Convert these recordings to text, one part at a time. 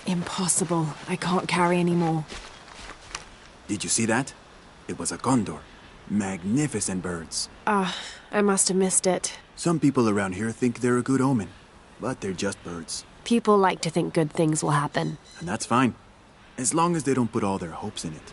Impossible. I can't carry anymore. Did you see that? It was a condor. Magnificent birds. I must have missed it. Some people around here think they're a good omen, but they're just birds. People like to think good things will happen. And that's fine, as long as they don't put all their hopes in it.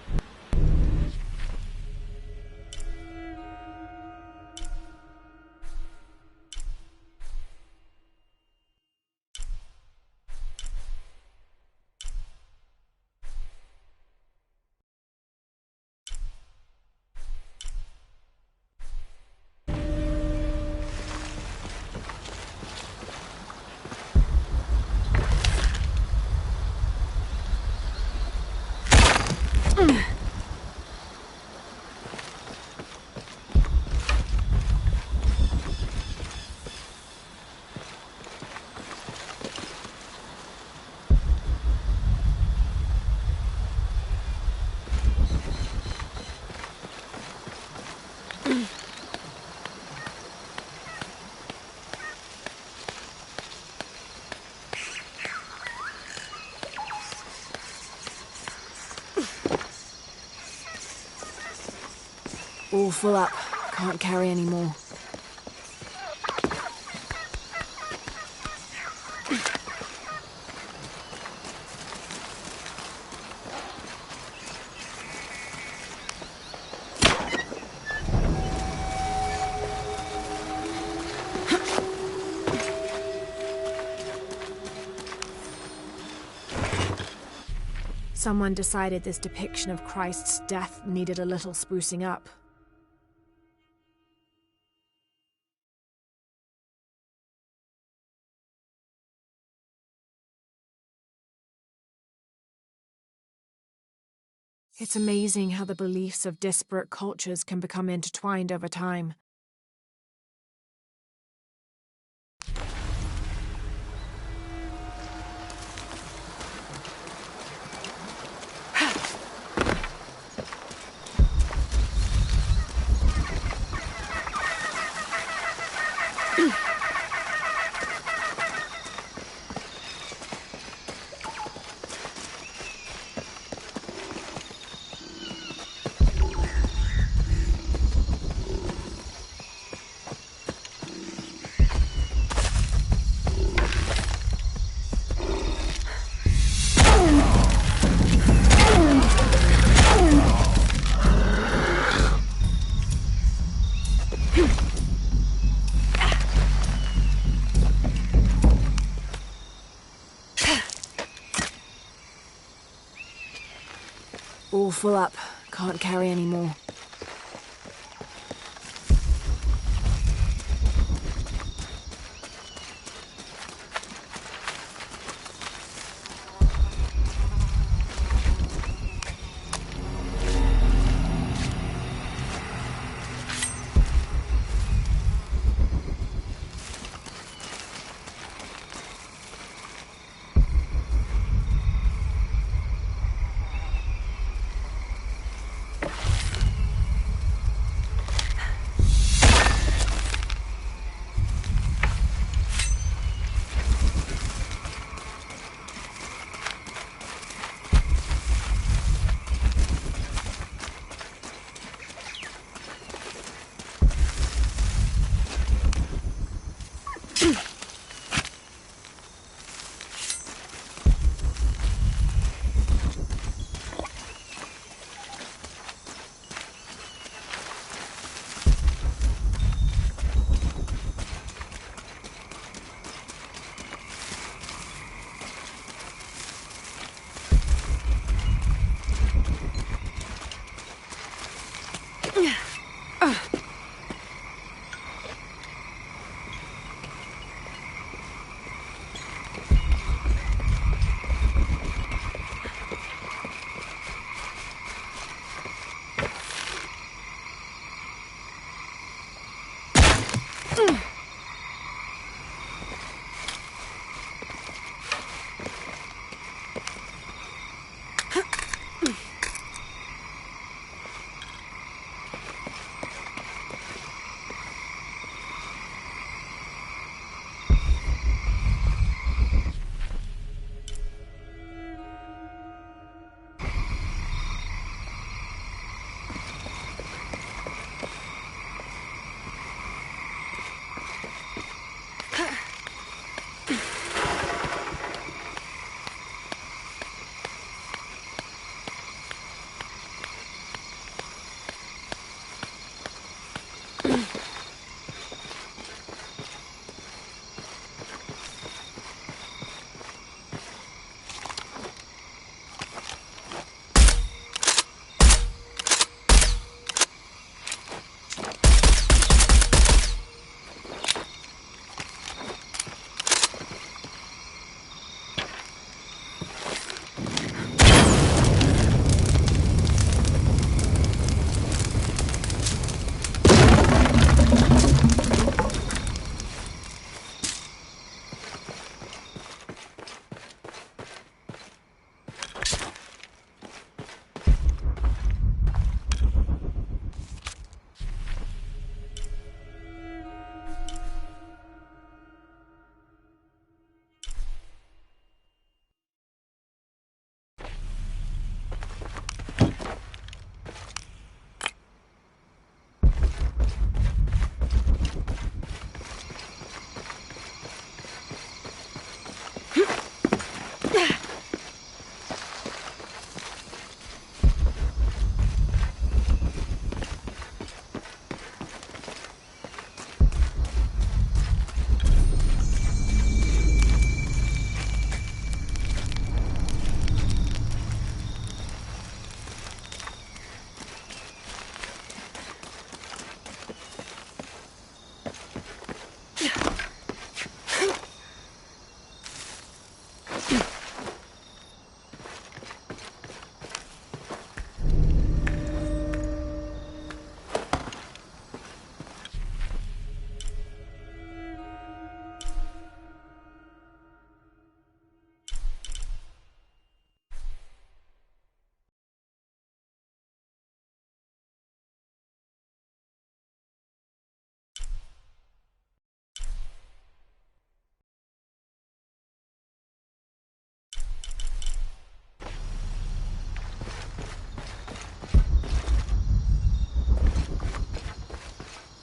All full up. Can't carry anymore. Someone decided this depiction of Christ's death needed a little sprucing up. It's amazing how the beliefs of disparate cultures can become intertwined over time. All full up. Can't carry anymore.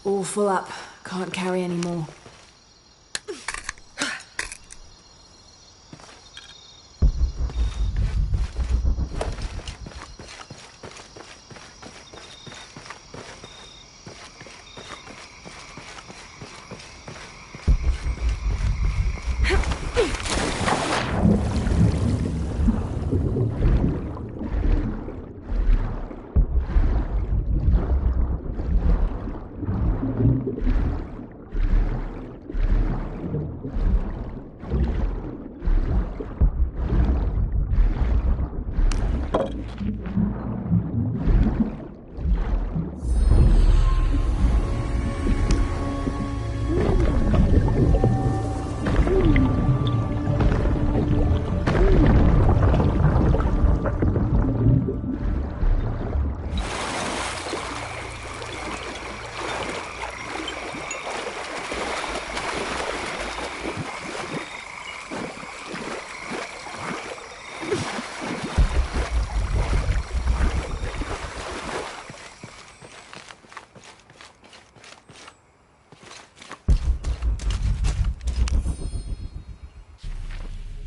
All full up. Can't carry any more.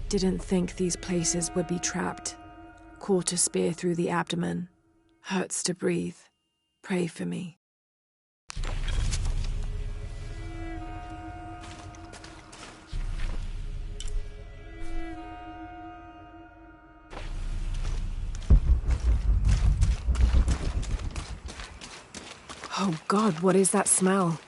Didn't think these places would be trapped. Caught a spear through the abdomen. Hurts to breathe. Pray for me. Oh God, what is that smell?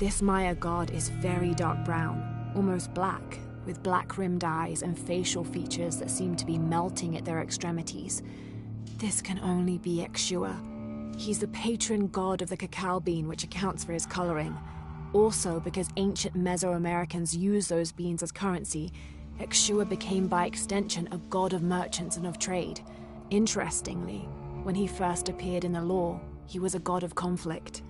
This Maya god is very dark brown, almost black, with black-rimmed eyes and facial features that seem to be melting at their extremities. This can only be Exua. He's the patron god of the cacao bean, which accounts for his coloring. Also, because ancient Mesoamericans used those beans as currency, Exua became by extension a god of merchants and of trade. Interestingly, when he first appeared in the lore, He was a god of conflict.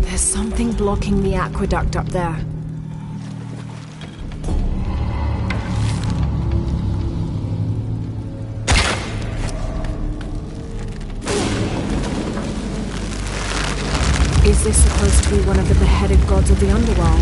There's something blocking the aqueduct up there. Is this supposed to be one of the beheaded gods of the underworld?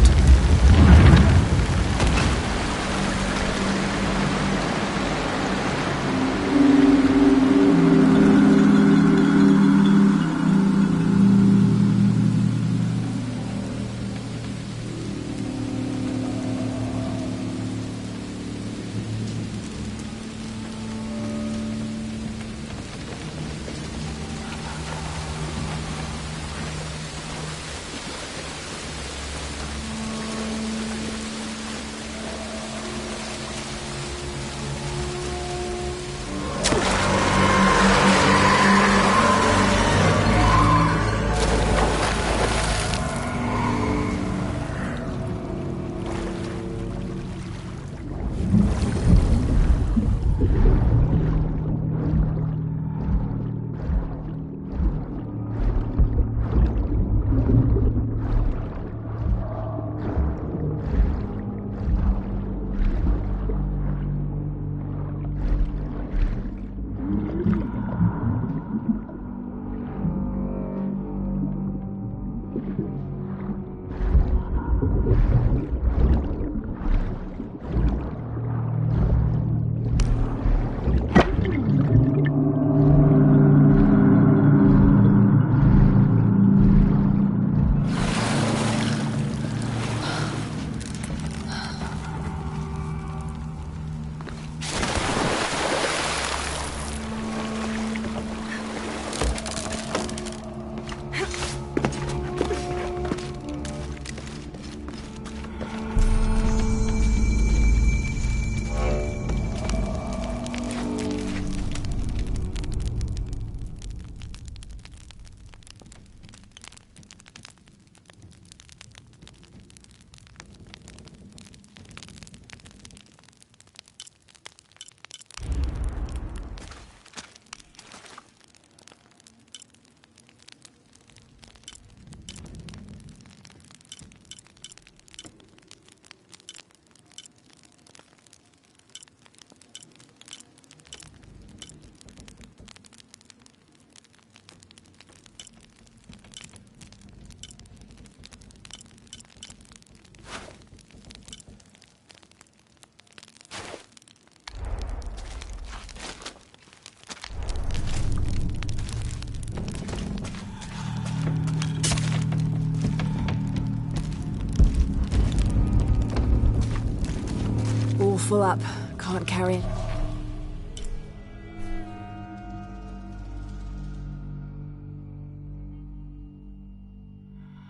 Full up. Can't carry it.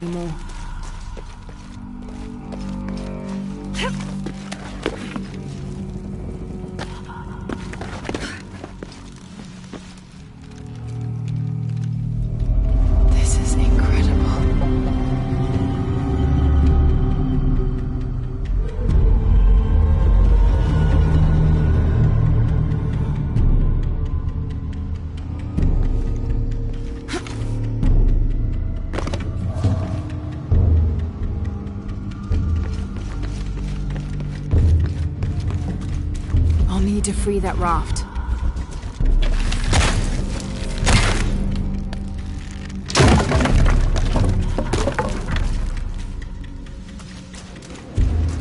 More. This is incredible. To free that raft.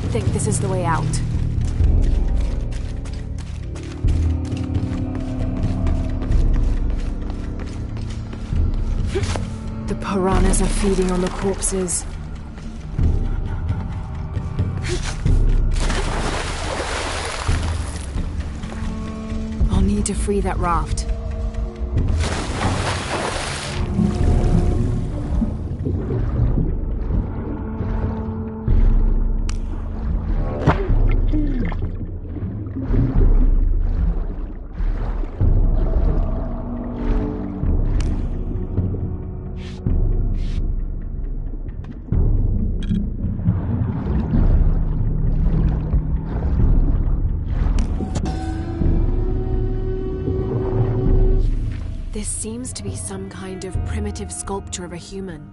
I think this is the way out. The piranhas are feeding on the corpses. To free that raft. This seems to be some kind of primitive sculpture of a human.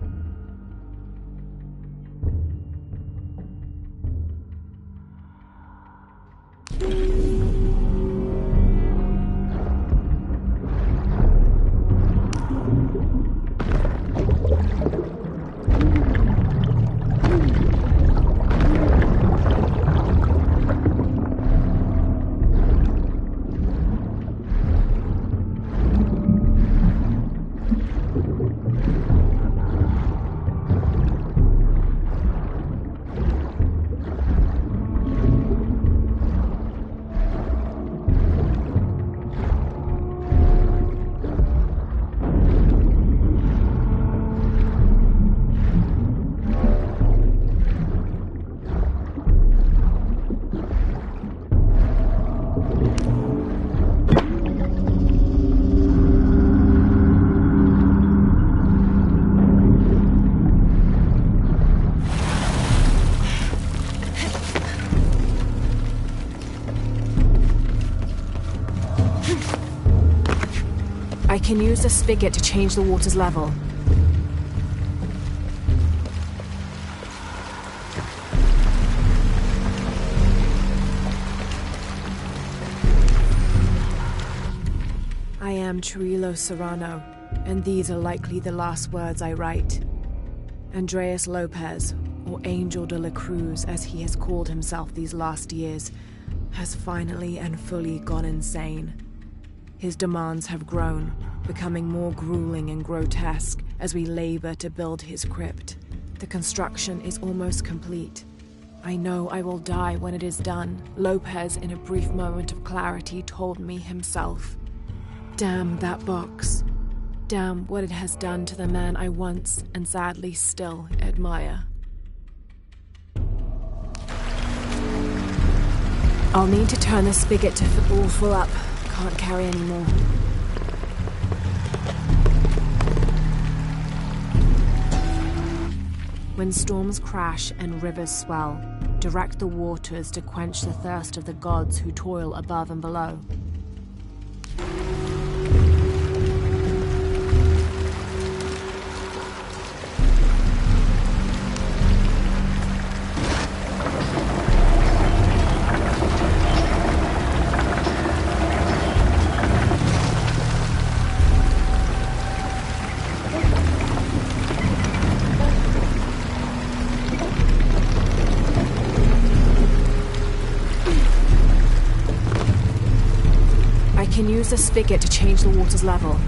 I can use the spigot to change the water's level. I am Chirilo Serrano, and these are likely the last words I write. Andreas Lopez, or Angel de la Cruz as he has called himself these last years, has finally and fully gone insane. His demands have grown, becoming more grueling and grotesque as we labor to build his crypt. The construction is almost complete. I know I will die when it is done, Lopez, in a brief moment of clarity, told me himself. Damn that box. Damn what it has done to the man I once, and sadly still, admire. I'll need to turn the spigot to all full up. Can't carry any more. When storms crash and rivers swell, direct the waters to quench the thirst of the gods who toil above and below. I can use the spigot to change the water's level.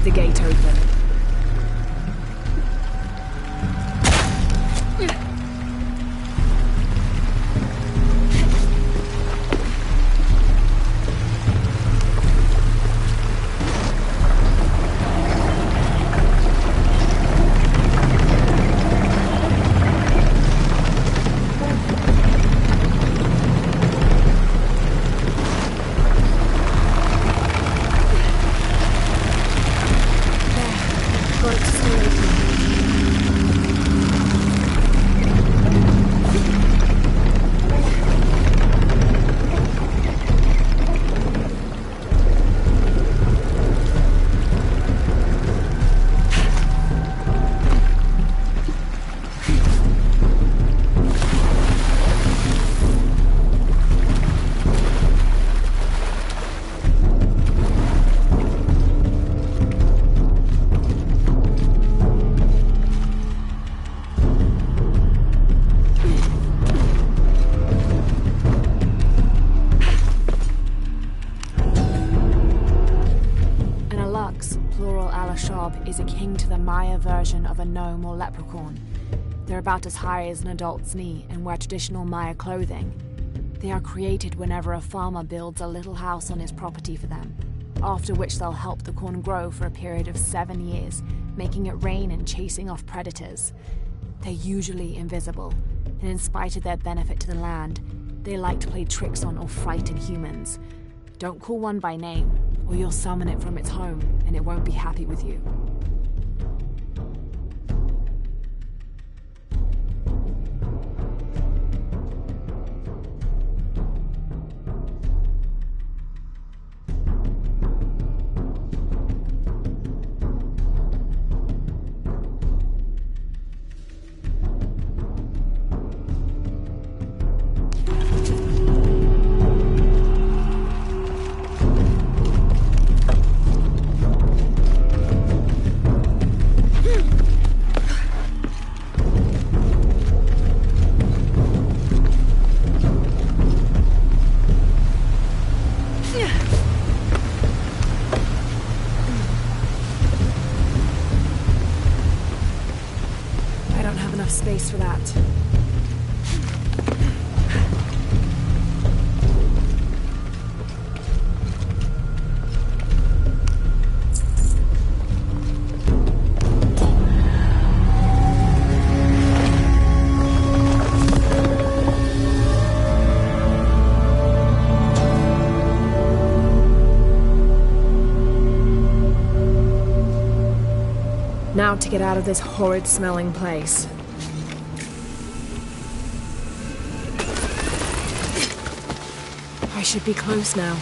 the gate open. Is a king to the Maya version of a gnome or leprechaun. They're about as high as an adult's knee and wear traditional Maya clothing. They are created whenever a farmer builds a little house on his property for them, after which they'll help the corn grow for a period of 7 years, making it rain and chasing off predators. They're usually invisible, and in spite of their benefit to the land, they like to play tricks on or frighten humans. Don't call one by name, or you'll summon it from its home, and it won't be happy with you. Space for that. Now to get out of this horrid smelling place. I should be close now.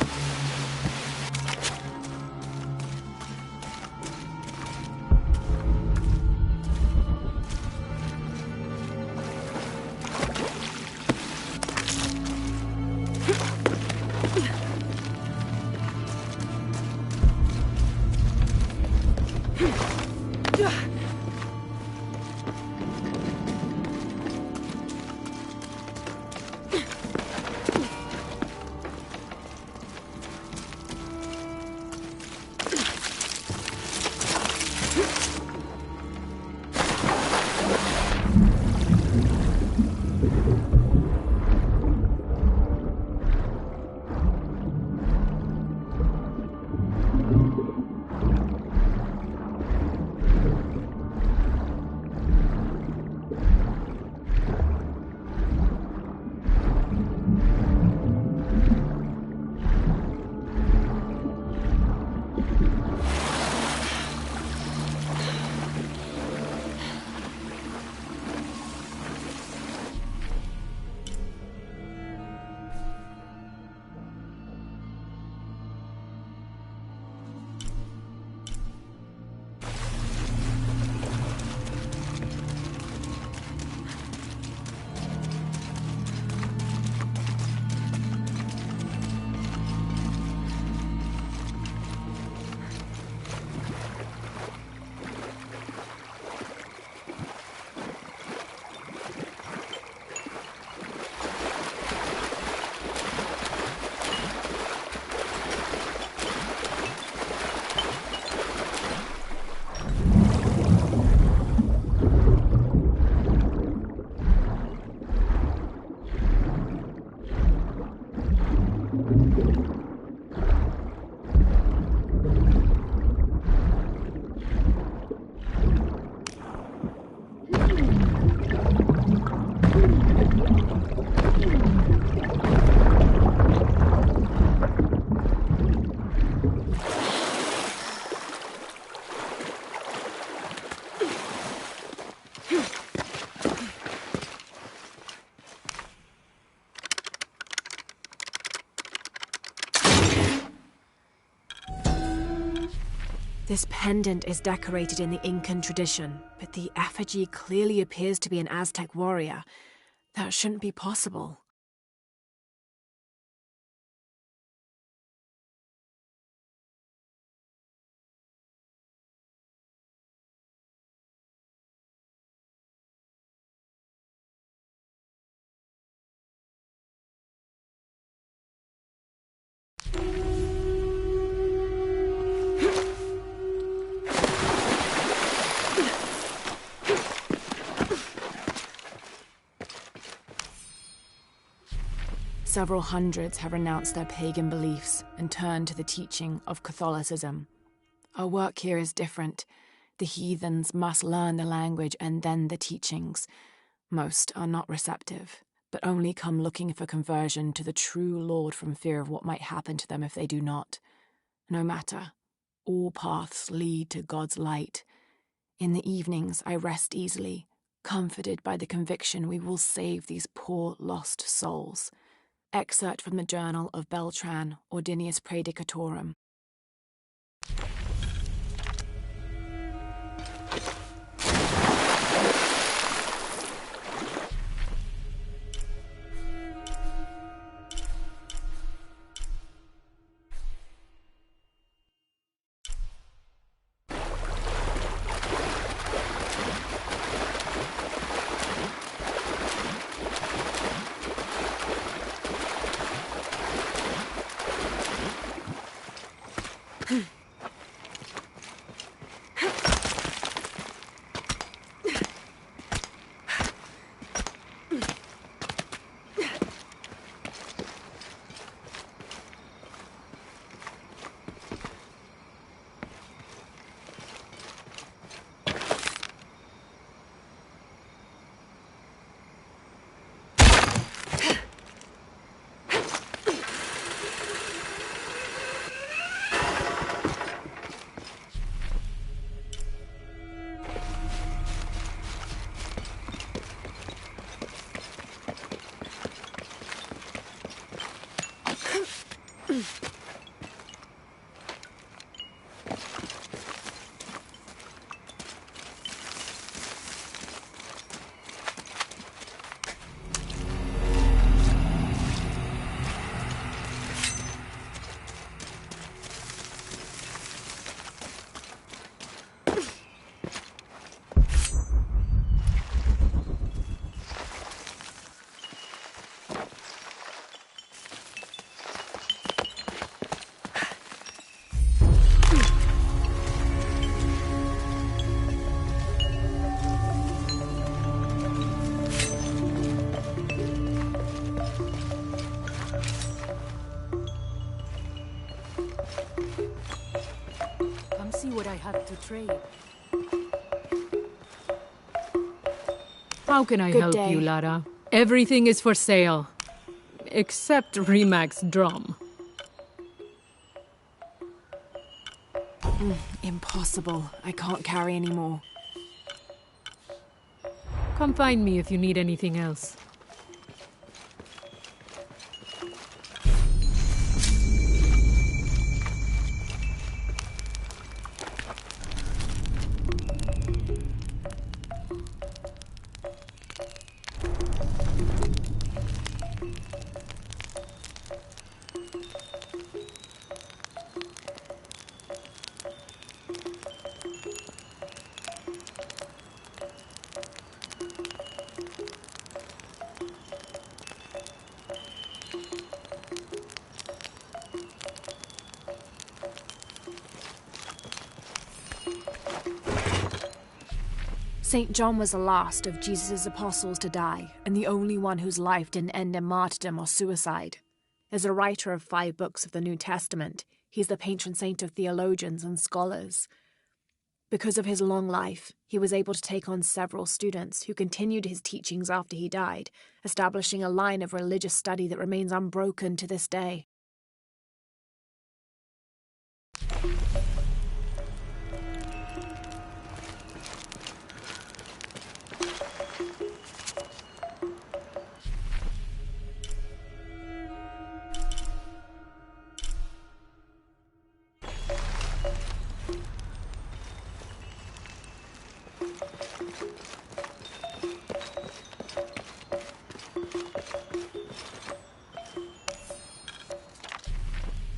This pendant is decorated in the Incan tradition, but the effigy clearly appears to be an Aztec warrior. That shouldn't be possible. Several hundreds have renounced their pagan beliefs and turned to the teaching of Catholicism. Our work here is different. The heathens must learn the language and then the teachings. Most are not receptive, but only come looking for conversion to the true Lord from fear of what might happen to them if they do not. No matter. All paths lead to God's light. In the evenings, I rest easily, comforted by the conviction we will save these poor, lost souls. Excerpt from the journal of Beltran, Ordinius Praedicatorum. See what I have to trade. How can I Good help day. you, Lara? Everything is for sale. Except Remac's drum. Impossible. I can't carry any more. Come find me if you need anything else. St. John was the last of Jesus' apostles to die, and the only one whose life didn't end in martyrdom or suicide. As a writer of 5 books of the New Testament, he's the patron saint of theologians and scholars. Because of his long life, he was able to take on several students who continued his teachings after he died, establishing a line of religious study that remains unbroken to this day.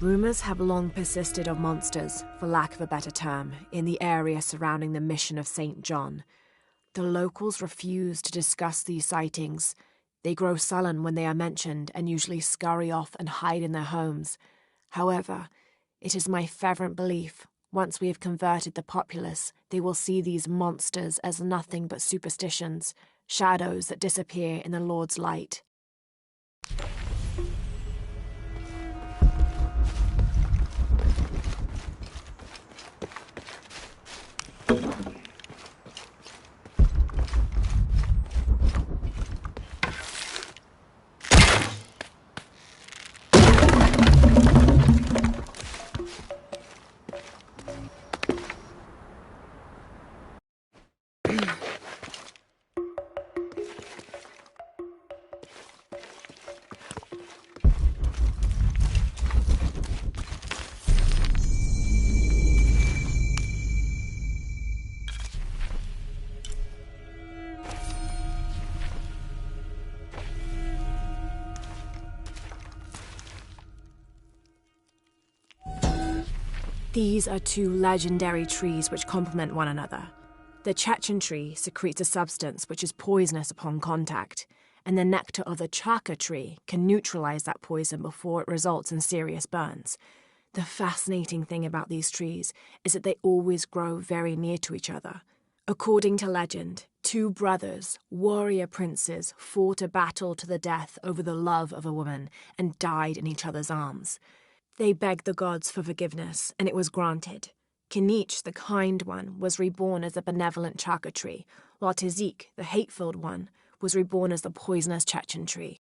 Rumors have long persisted of monsters, for lack of a better term, in the area surrounding the mission of St. John. The locals refuse to discuss these sightings. They grow sullen when they are mentioned and usually scurry off and hide in their homes. However, it is my fervent belief, once we have converted the populace, they will see these monsters as nothing but superstitions, shadows that disappear in the Lord's light. These are two legendary trees which complement one another. The Chechen tree secretes a substance which is poisonous upon contact, and the nectar of the chaka tree can neutralize that poison before it results in serious burns. The fascinating thing about these trees is that they always grow very near to each other. According to legend, two brothers, warrior princes, fought a battle to the death over the love of a woman and died in each other's arms. They begged the gods for forgiveness, and it was granted. Kinich, the kind one, was reborn as a benevolent chaka tree, while Tazik, the hate-filled one, was reborn as the poisonous Chechen tree.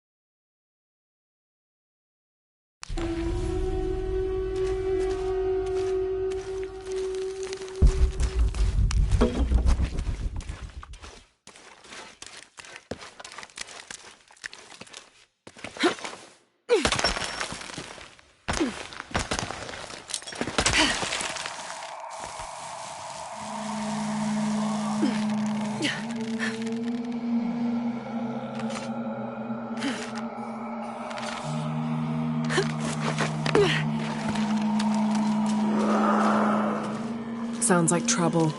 Sounds like trouble.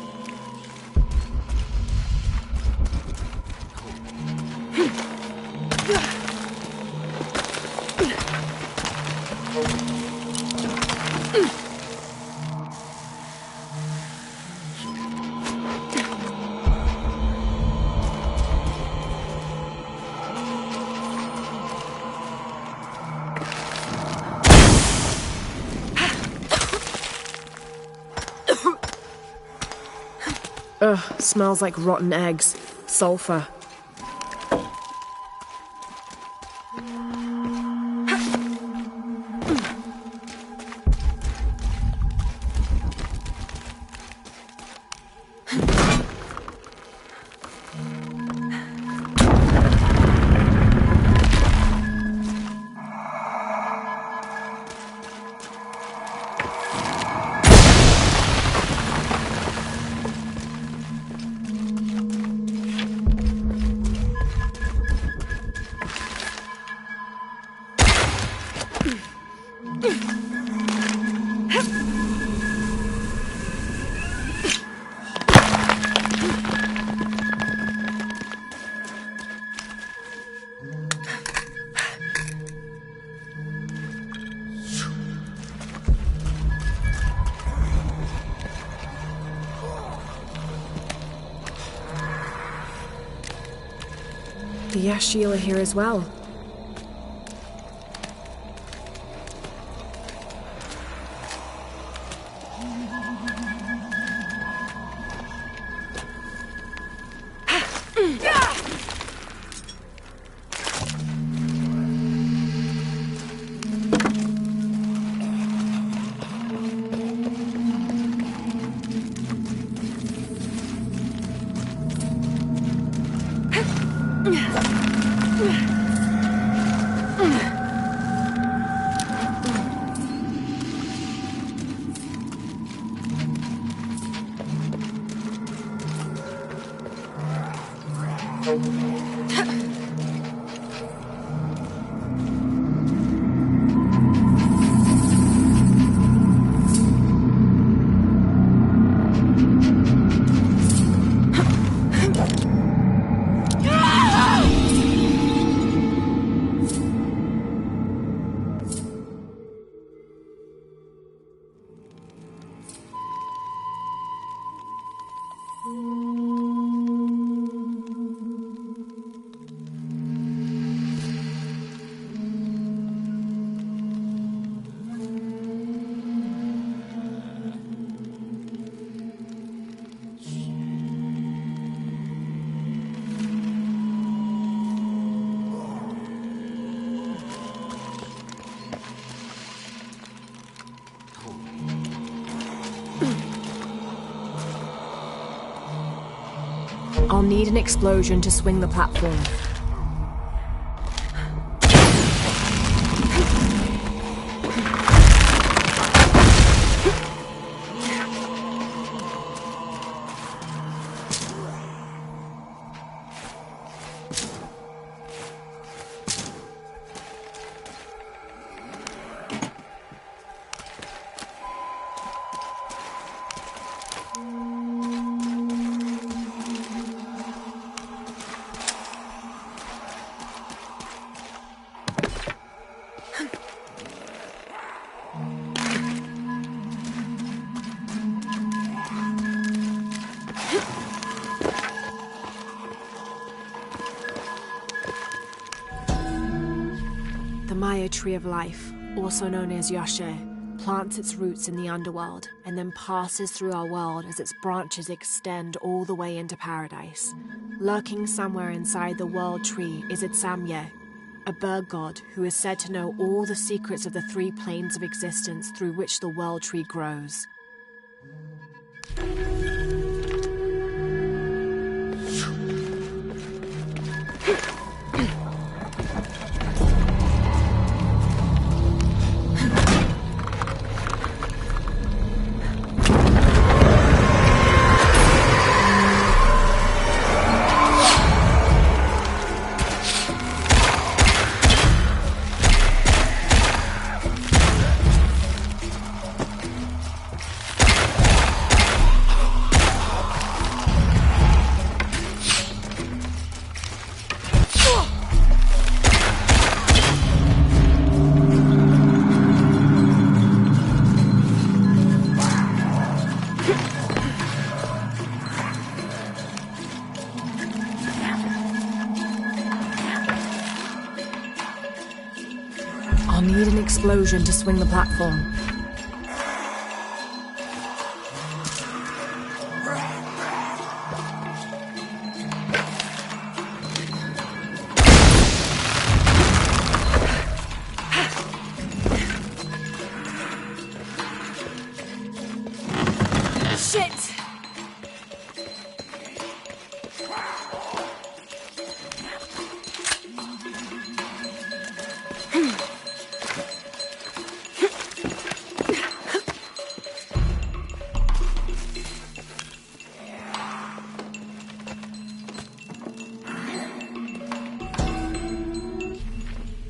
Ugh, smells like rotten eggs. Sulfur. The Yashil are here as well. I'll need an explosion to swing the platform. The Maya Tree of Life, also known as Yashe, plants its roots in the underworld and then passes through our world as its branches extend all the way into paradise. Lurking somewhere inside the world tree is Itsamye, a bird god who is said to know all the secrets of the three planes of existence through which the world tree grows. I'll need an explosion to swing the platform. Shit!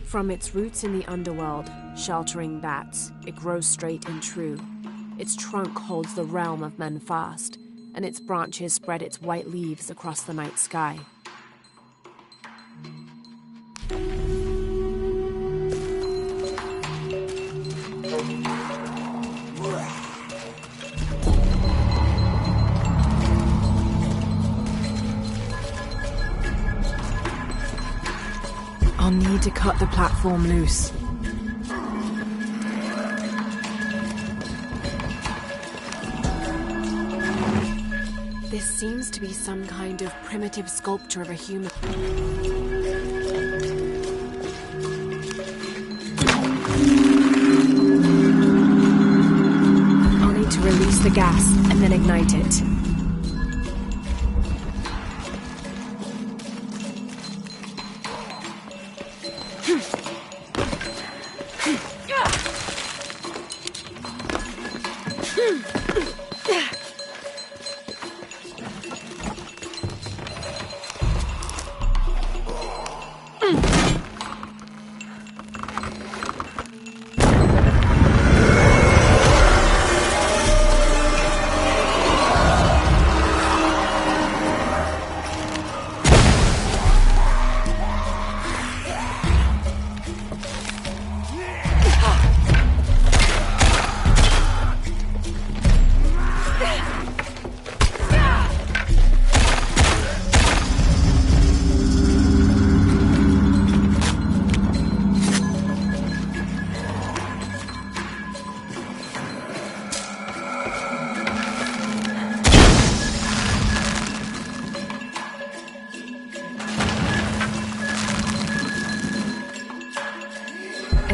From its roots in the underworld, sheltering bats, it grows straight and true. Its trunk holds the realm of men fast, and its branches spread its white leaves across the night sky. I'll need to cut the platform loose. This seems to be some kind of primitive sculpture of a human. I'll need to release the gas and then ignite it.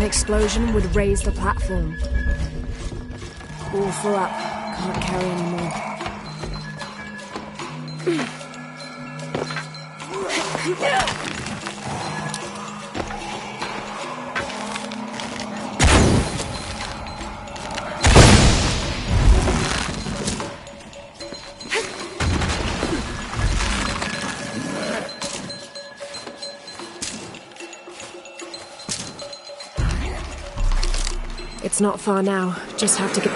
explosion would raise the platform. All full up. Can't carry anymore. It's not far now. Just have to get...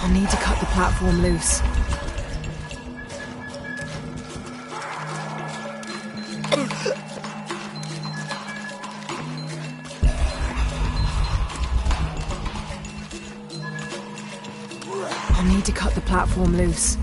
I'll need to cut the platform loose. I'll need to cut the platform loose.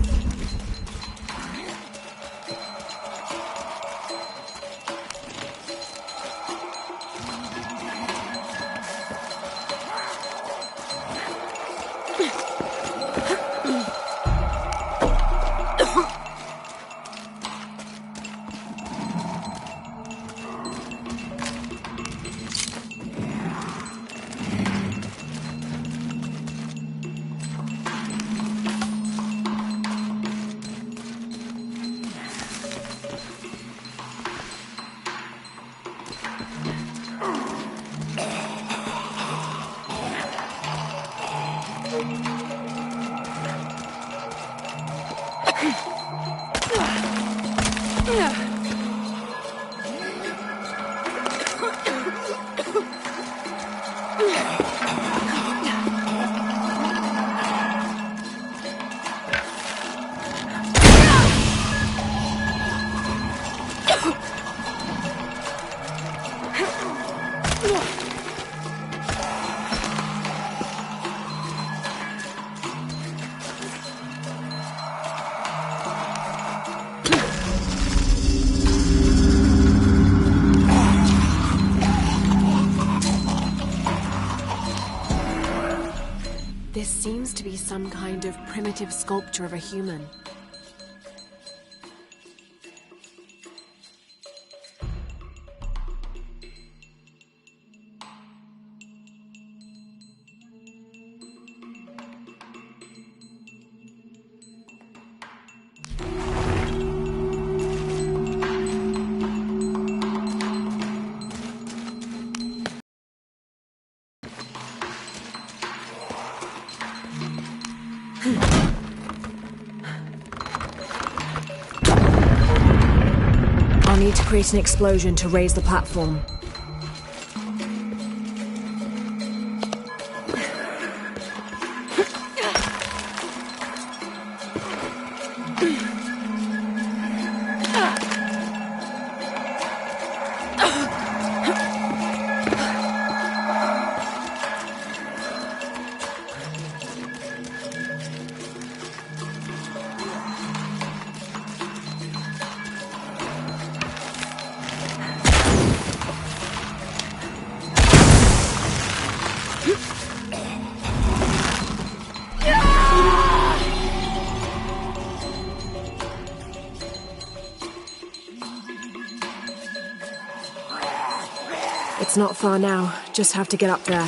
This seems to be some kind of primitive sculpture of a human. I'll need to create an explosion to raise the platform. It's not far now. Just have to get up there.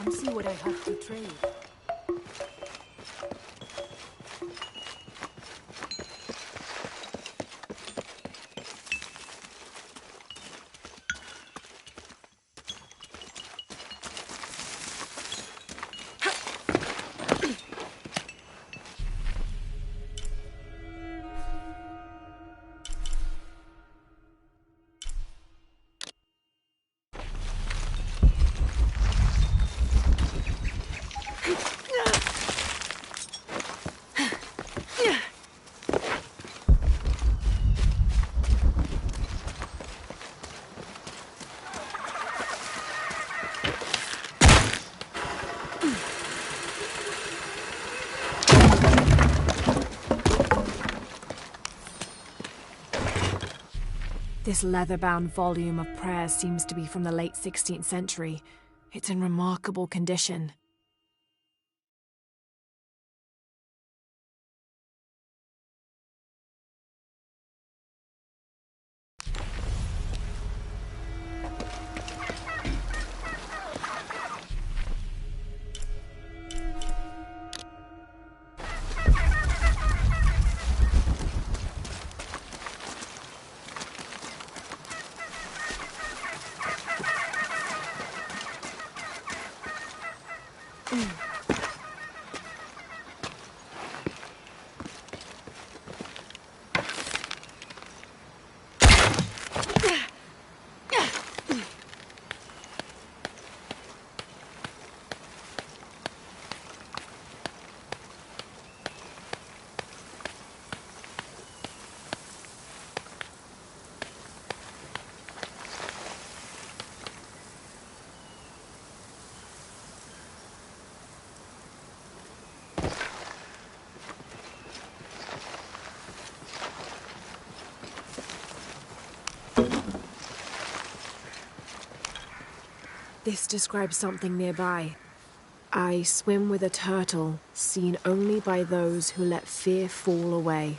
Come see what I have to trade. This leather-bound volume of prayers seems to be from the late 16th century. It's in remarkable condition. This describes something nearby. I swim with a turtle, seen only by those who let fear fall away.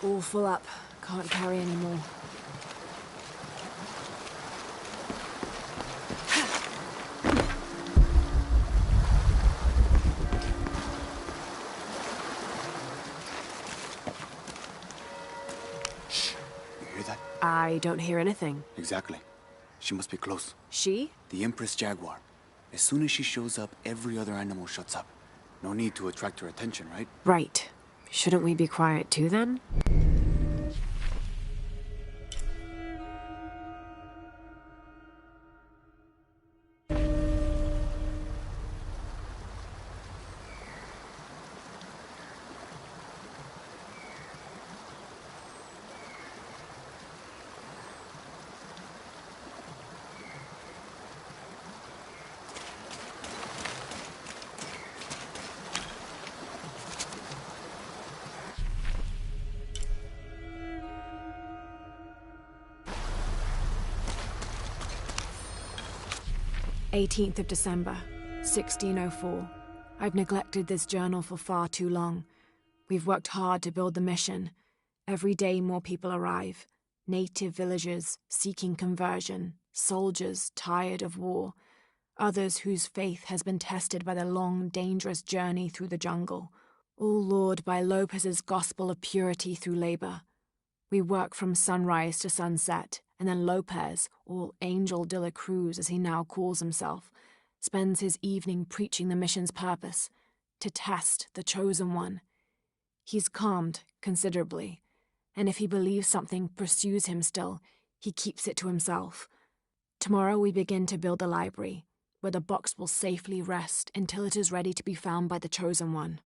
All full up. Can't carry anymore. Shh. You hear that? I don't hear anything. Exactly. She must be close. She? The Empress Jaguar. As soon as she shows up, every other animal shuts up. No need to attract her attention, right? Right. Shouldn't we be quiet too, then? "18th of December, 1604. I've neglected this journal for far too long. We've worked hard to build the mission. Every day more people arrive. Native villagers seeking conversion, soldiers tired of war, others whose faith has been tested by the long, dangerous journey through the jungle, all lured by Lopez's gospel of purity through labor. We work from sunrise to sunset, and then Lopez, or Angel de la Cruz as he now calls himself, spends his evening preaching the mission's purpose, to test the Chosen One. He's calmed considerably, and if he believes something pursues him still, he keeps it to himself. Tomorrow we begin to build the library, where the box will safely rest until it is ready to be found by the Chosen One.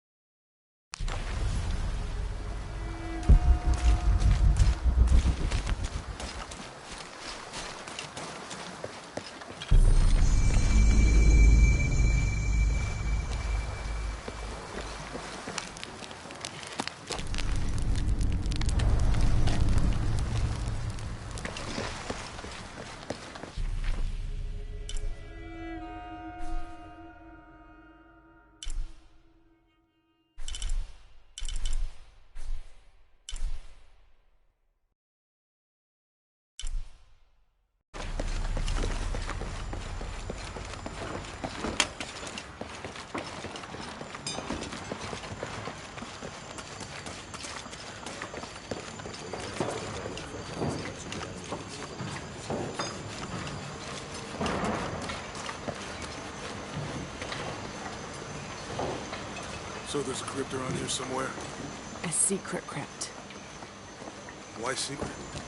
So there's a crypt around here somewhere? A secret crypt. Why secret?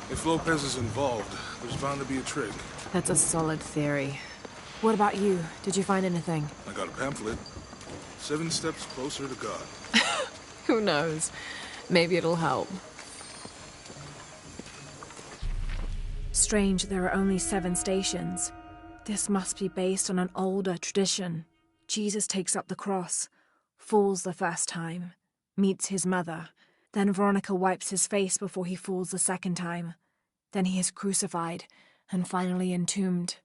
If Lopez is involved, there's bound to be a trick. That's a solid theory. What about you? Did you find anything? I got a pamphlet. 7 steps closer to God. Who knows? Maybe it'll help. Strange there are only 7 stations. This must be based on an older tradition. Jesus takes up the cross, falls the first time, meets his mother. Then Veronica wipes his face before he falls the second time. Then he is crucified and finally entombed.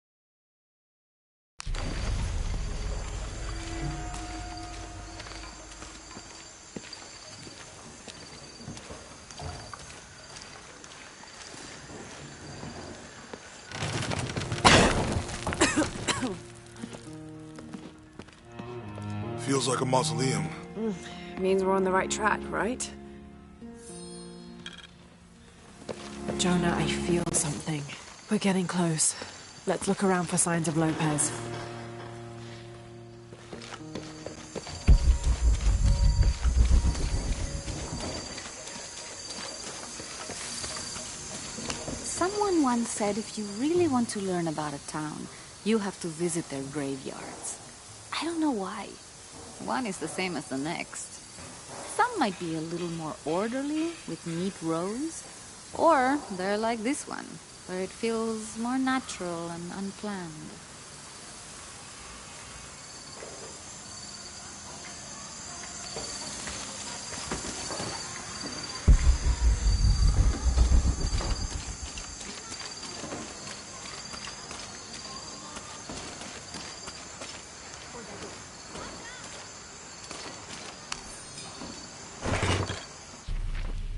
Feels like a mausoleum. Means we're on the right track, right? Jonah, I feel something. We're getting close. Let's look around for signs of Lopez. Someone once said if you really want to learn about a town, you have to visit their graveyards. I don't know why. One is the same as the next. Some might be a little more orderly, with neat rows. Or they're like this one, where it feels more natural and unplanned.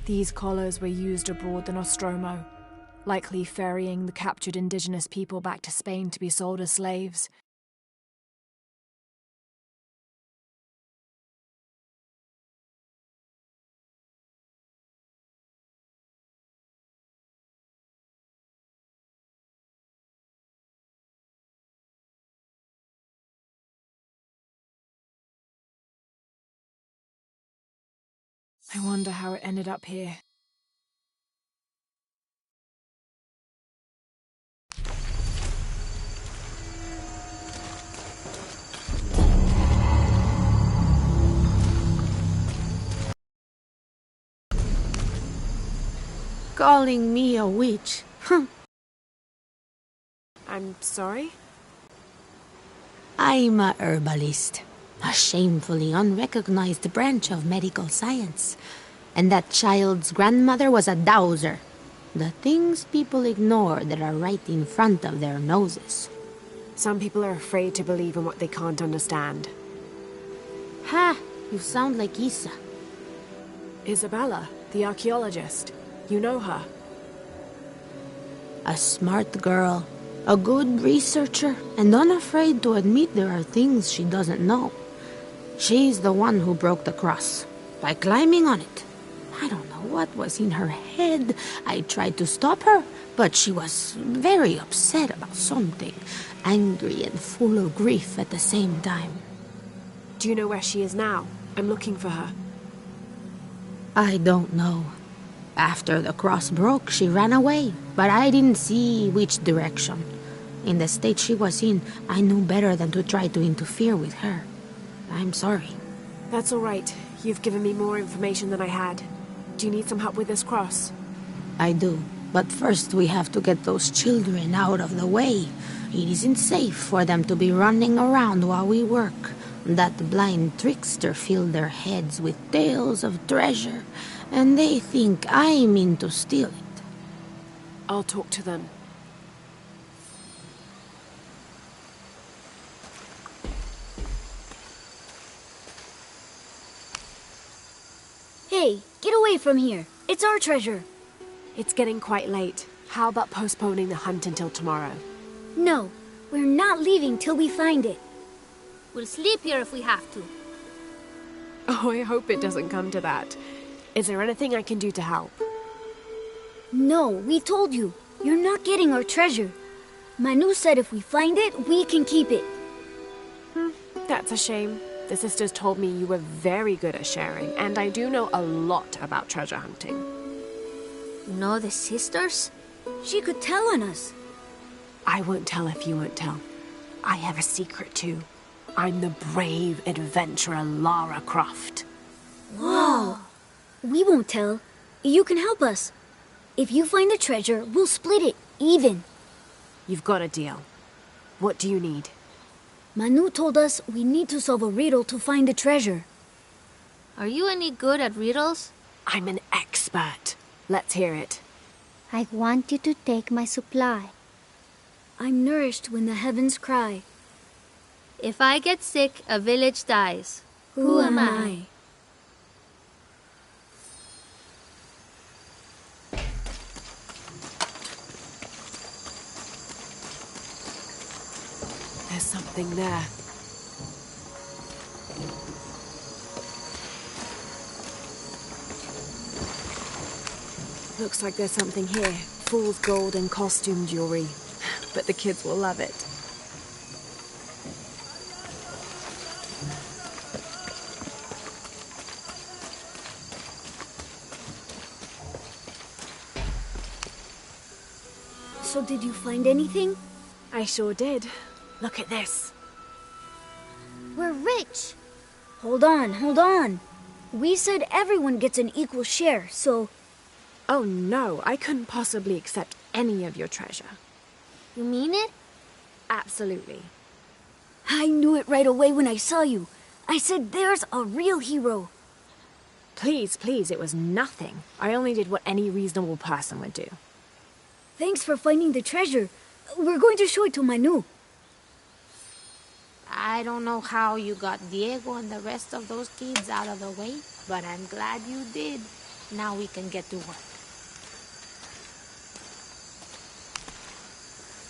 These collars were used abroad in Nostromo, likely ferrying the captured indigenous people back to Spain to be sold as slaves. I wonder how it ended up here. Calling me a witch. I'm sorry? I'm a herbalist, a shamefully unrecognized branch of medical science. And that child's grandmother was a dowser. The things people ignore that are right in front of their noses. Some people are afraid to believe in what they can't understand. Ha! You sound like Isa. Isabella, the archaeologist. You know her. A smart girl, a good researcher, and unafraid to admit there are things she doesn't know. She's the one who broke the cross, by climbing on it. I don't know what was in her head. I tried to stop her, but she was very upset about something, angry and full of grief at the same time. Do you know where she is now? I'm looking for her. I don't know. After the cross broke, she ran away, but I didn't see which direction. In the state she was in, I knew better than to try to interfere with her. I'm sorry. That's all right. You've given me more information than I had. Do you need some help with this cross? I do. But first we have to get those children out of the way. It isn't safe for them to be running around while we work. That blind trickster filled their heads with tales of treasure, and they think I mean to steal it. I'll talk to them. Hey, get away from here. It's our treasure. It's getting quite late. How about postponing the hunt until tomorrow? No, we're not leaving till we find it. We'll sleep here if we have to. Oh, I hope it doesn't come to that. Is there anything I can do to help? No, we told you. You're not getting our treasure. Manu said if we find it, we can keep it. That's a shame. The sisters told me you were very good at sharing, and I do know a lot about treasure hunting. No, the sisters? She could tell on us. I won't tell if you won't tell. I have a secret too. I'm the brave adventurer Lara Croft. Whoa! We won't tell. You can help us. If you find the treasure, we'll split it, even. You've got a deal. What do you need? Manu told us we need to solve a riddle to find the treasure. Are you any good at riddles? I'm an expert. Let's hear it. I want you to take my supply. I'm nourished when the heavens cry. If I get sick, a village dies. Who am I? There's something there. Looks like there's something here. Fool's gold and costume jewelry. But the kids will love it. So did you find anything? I sure did. Look at this. We're rich. Hold on, hold on. We said everyone gets an equal share, so... Oh no, I couldn't possibly accept any of your treasure. You mean it? Absolutely. I knew it right away when I saw you. I said there's a real hero. Please, please, it was nothing. I only did what any reasonable person would do. Thanks for finding the treasure. We're going to show it to Manu. I don't know how you got Diego and the rest of those kids out of the way, but I'm glad you did. Now we can get to work.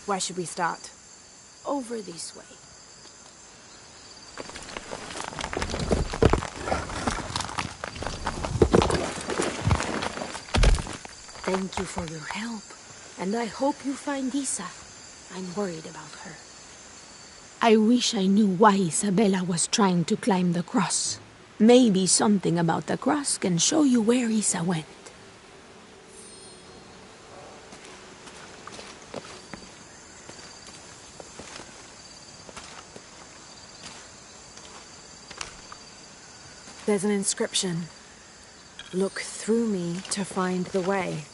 Where should we start? Over this way. Thank you for your help, and I hope you find Isa. I'm worried about her. I wish I knew why Isabella was trying to climb the cross. Maybe something about the cross can show you where Isa went. There's an inscription. Look through me to find the way.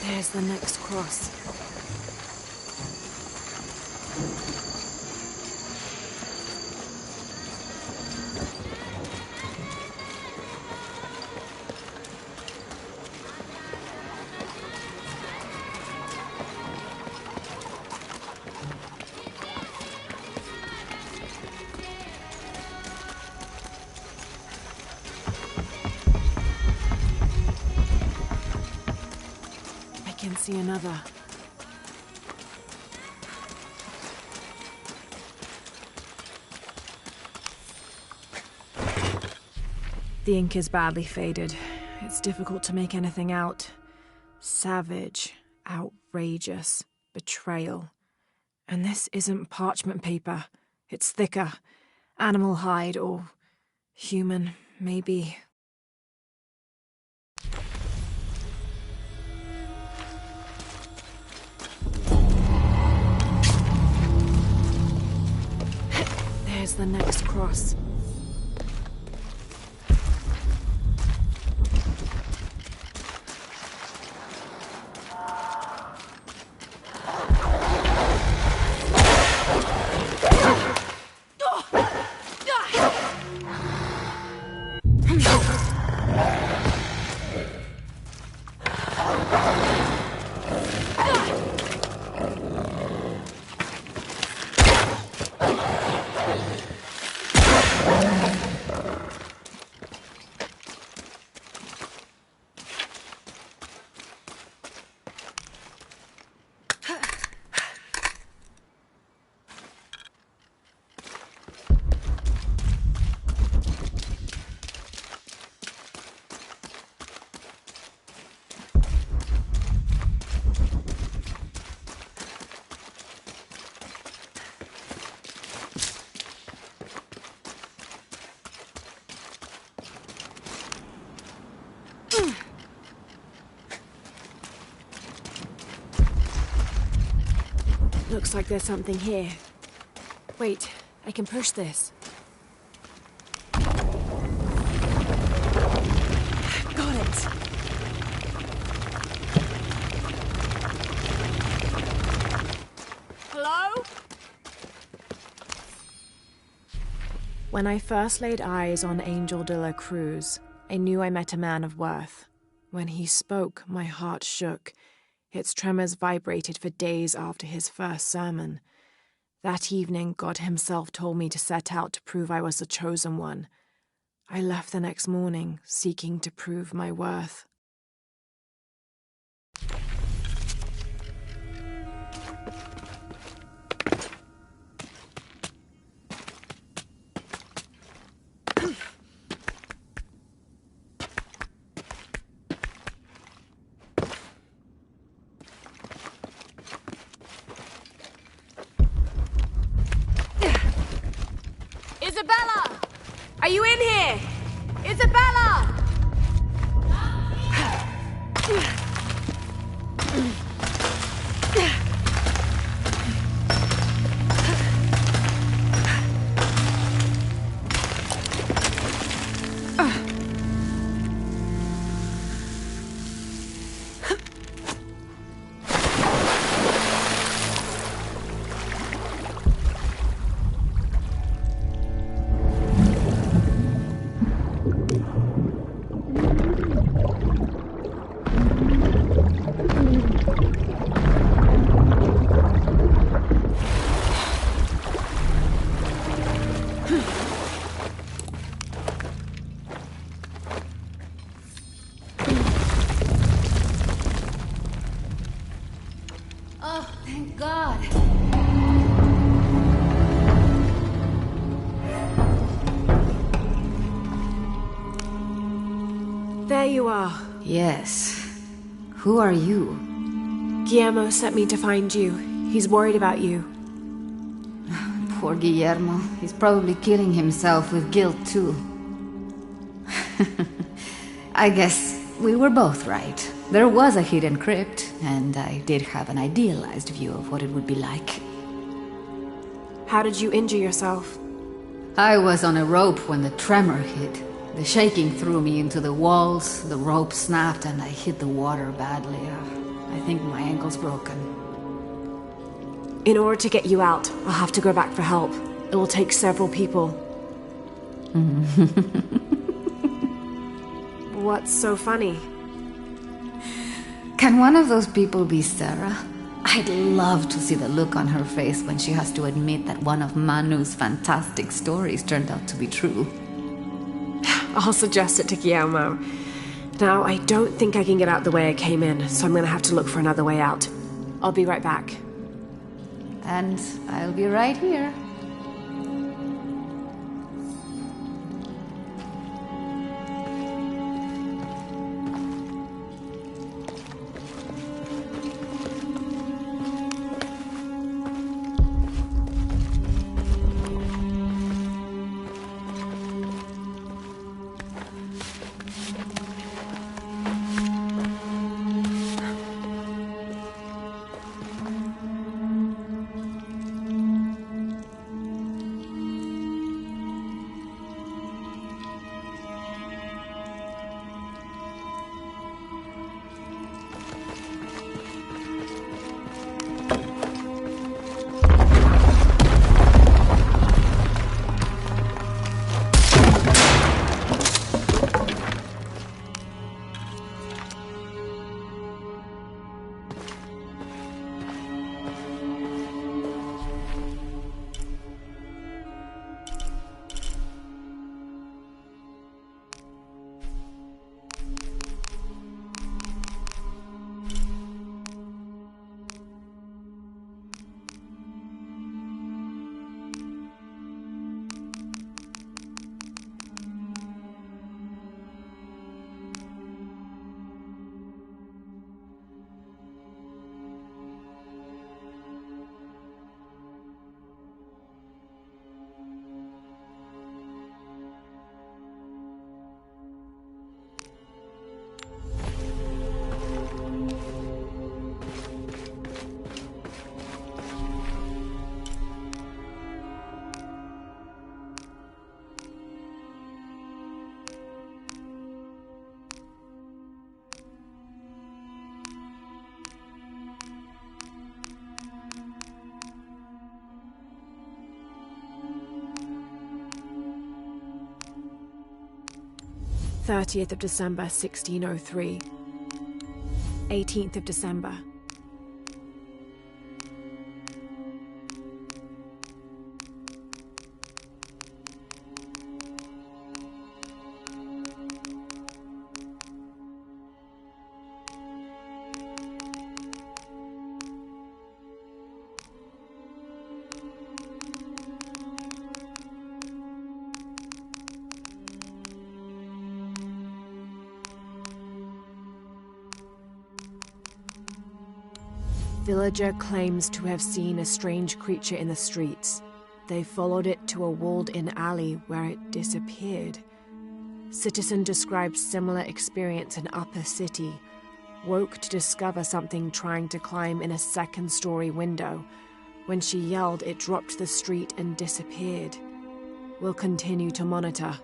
There's the next cross. I can see another. The ink is badly faded. It's difficult to make anything out. Savage, outrageous, betrayal. And this isn't parchment paper. It's thicker. Animal hide or human, maybe. There's the next cross. Looks like there's something here. Wait, I can push this. Got it! Hello? When I first laid eyes on Angel de la Cruz, I knew I met a man of worth. When he spoke, my heart shook. Its tremors vibrated for days after his first sermon. That evening, God himself told me to set out to prove I was the chosen one. I left the next morning, seeking to prove my worth. Isabella! Are you in here? Isabella! Oh, thank God. There you are. Yes. Who are you? Guillermo sent me to find you. He's worried about you. Poor Guillermo. He's probably killing himself with guilt, too. I guess we were both right. There was a hidden crypt, and I did have an idealized view of what it would be like. How did you injure yourself? I was on a rope when the tremor hit. The shaking threw me into the walls, the rope snapped, and I hit the water badly. I think my ankle's broken. In order to get you out, I'll have to go back for help. It will take several people. What's so funny? Can one of those people be Sarah? I'd love to see the look on her face when she has to admit that one of Manu's fantastic stories turned out to be true. I'll suggest it to Guillermo. Now, I don't think I can get out the way I came in, so I'm gonna have to look for another way out. I'll be right back. And I'll be right here. 30th of December, 1603. 18th of December. Villager claims to have seen a strange creature in the streets. They followed it to a walled-in alley where it disappeared. Citizen described similar experience in Upper City. Woke to discover something trying to climb in a second-story window. When she yelled, it dropped to the street and disappeared. We'll continue to monitor.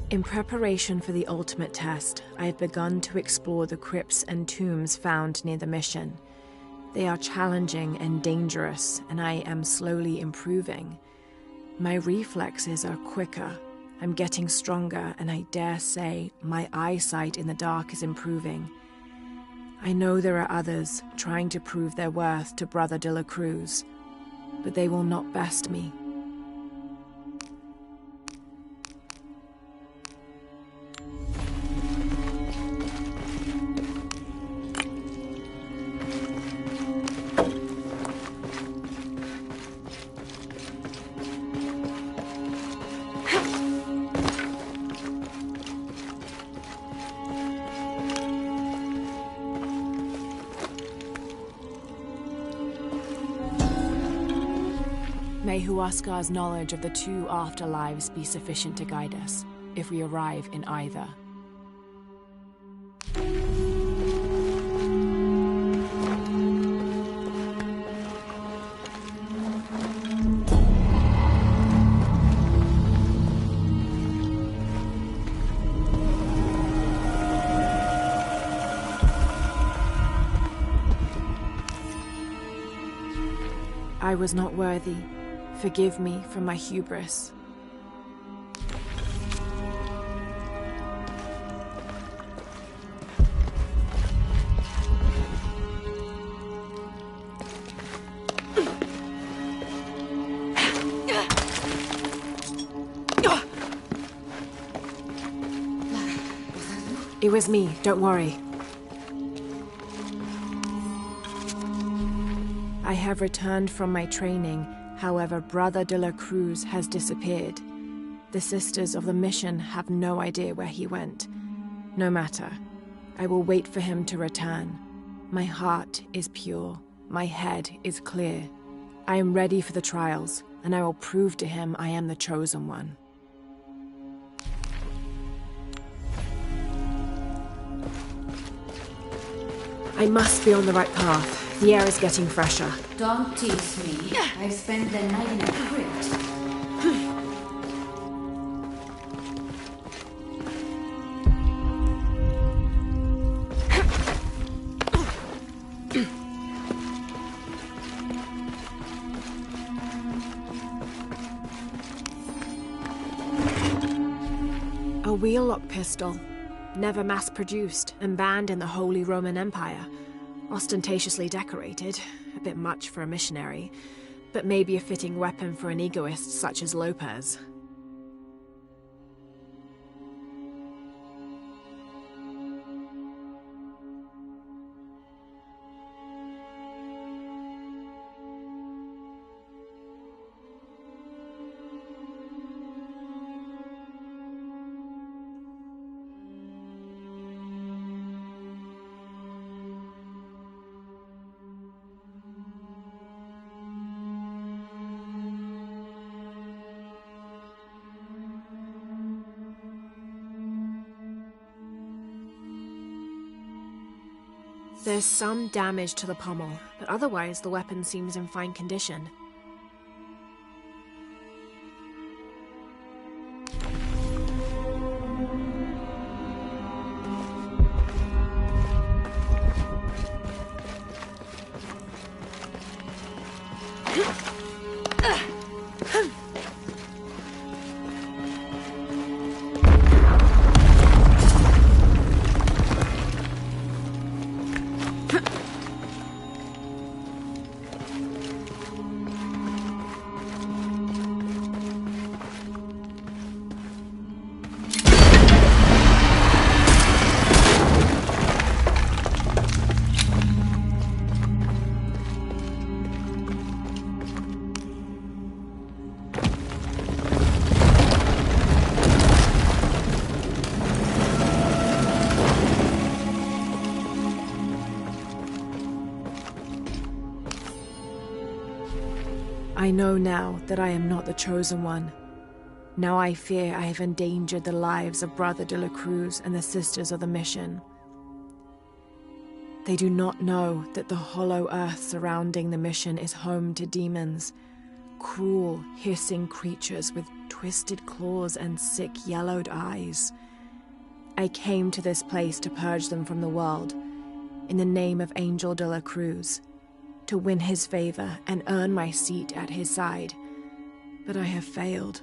In preparation for the ultimate test, I have begun to explore the crypts and tombs found near the mission. They are challenging and dangerous, and I am slowly improving. My reflexes are quicker, I'm getting stronger, and I dare say my eyesight in the dark is improving. I know there are others trying to prove their worth to Brother de la Cruz, but they will not best me. May Huascar's knowledge of the two afterlives be sufficient to guide us, if we arrive in either. I was not worthy. Forgive me for my hubris. It was me, don't worry. I have returned from my training. However, Brother de la Cruz has disappeared. The sisters of the mission have no idea where he went. No matter. I will wait for him to return. My heart is pure. My head is clear. I am ready for the trials, and I will prove to him I am the chosen one. I must be on the right path. The air is getting fresher. Don't tease me. I spent the night in a crypt. A wheel-lock pistol. Never mass-produced and banned in the Holy Roman Empire. Ostentatiously decorated. A bit much for a missionary, but maybe a fitting weapon for an egoist such as Lopez. There's some damage to the pommel, but otherwise the weapon seems in fine condition. I know now that I am not the chosen one. Now I fear I have endangered the lives of Brother de la Cruz and the Sisters of the Mission. They do not know that the hollow earth surrounding the mission is home to demons, cruel, hissing creatures with twisted claws and sick, yellowed eyes. I came to this place to purge them from the world, in the name of Angel de la Cruz, to win his favor and earn my seat at his side. But I have failed.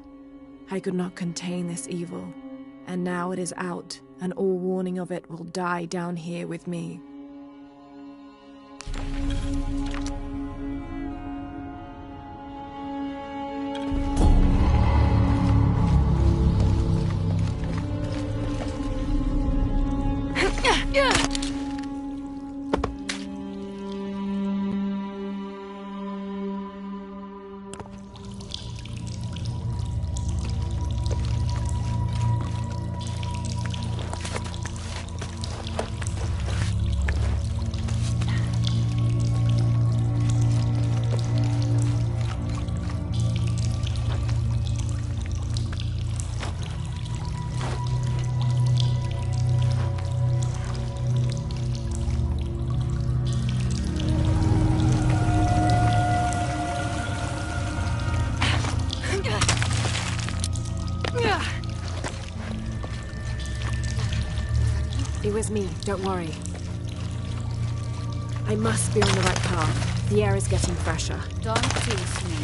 I could not contain this evil, and now it is out, and all warning of it will die down here with me. It was me, don't worry. I must be on the right path. The air is getting fresher. Don't tease me.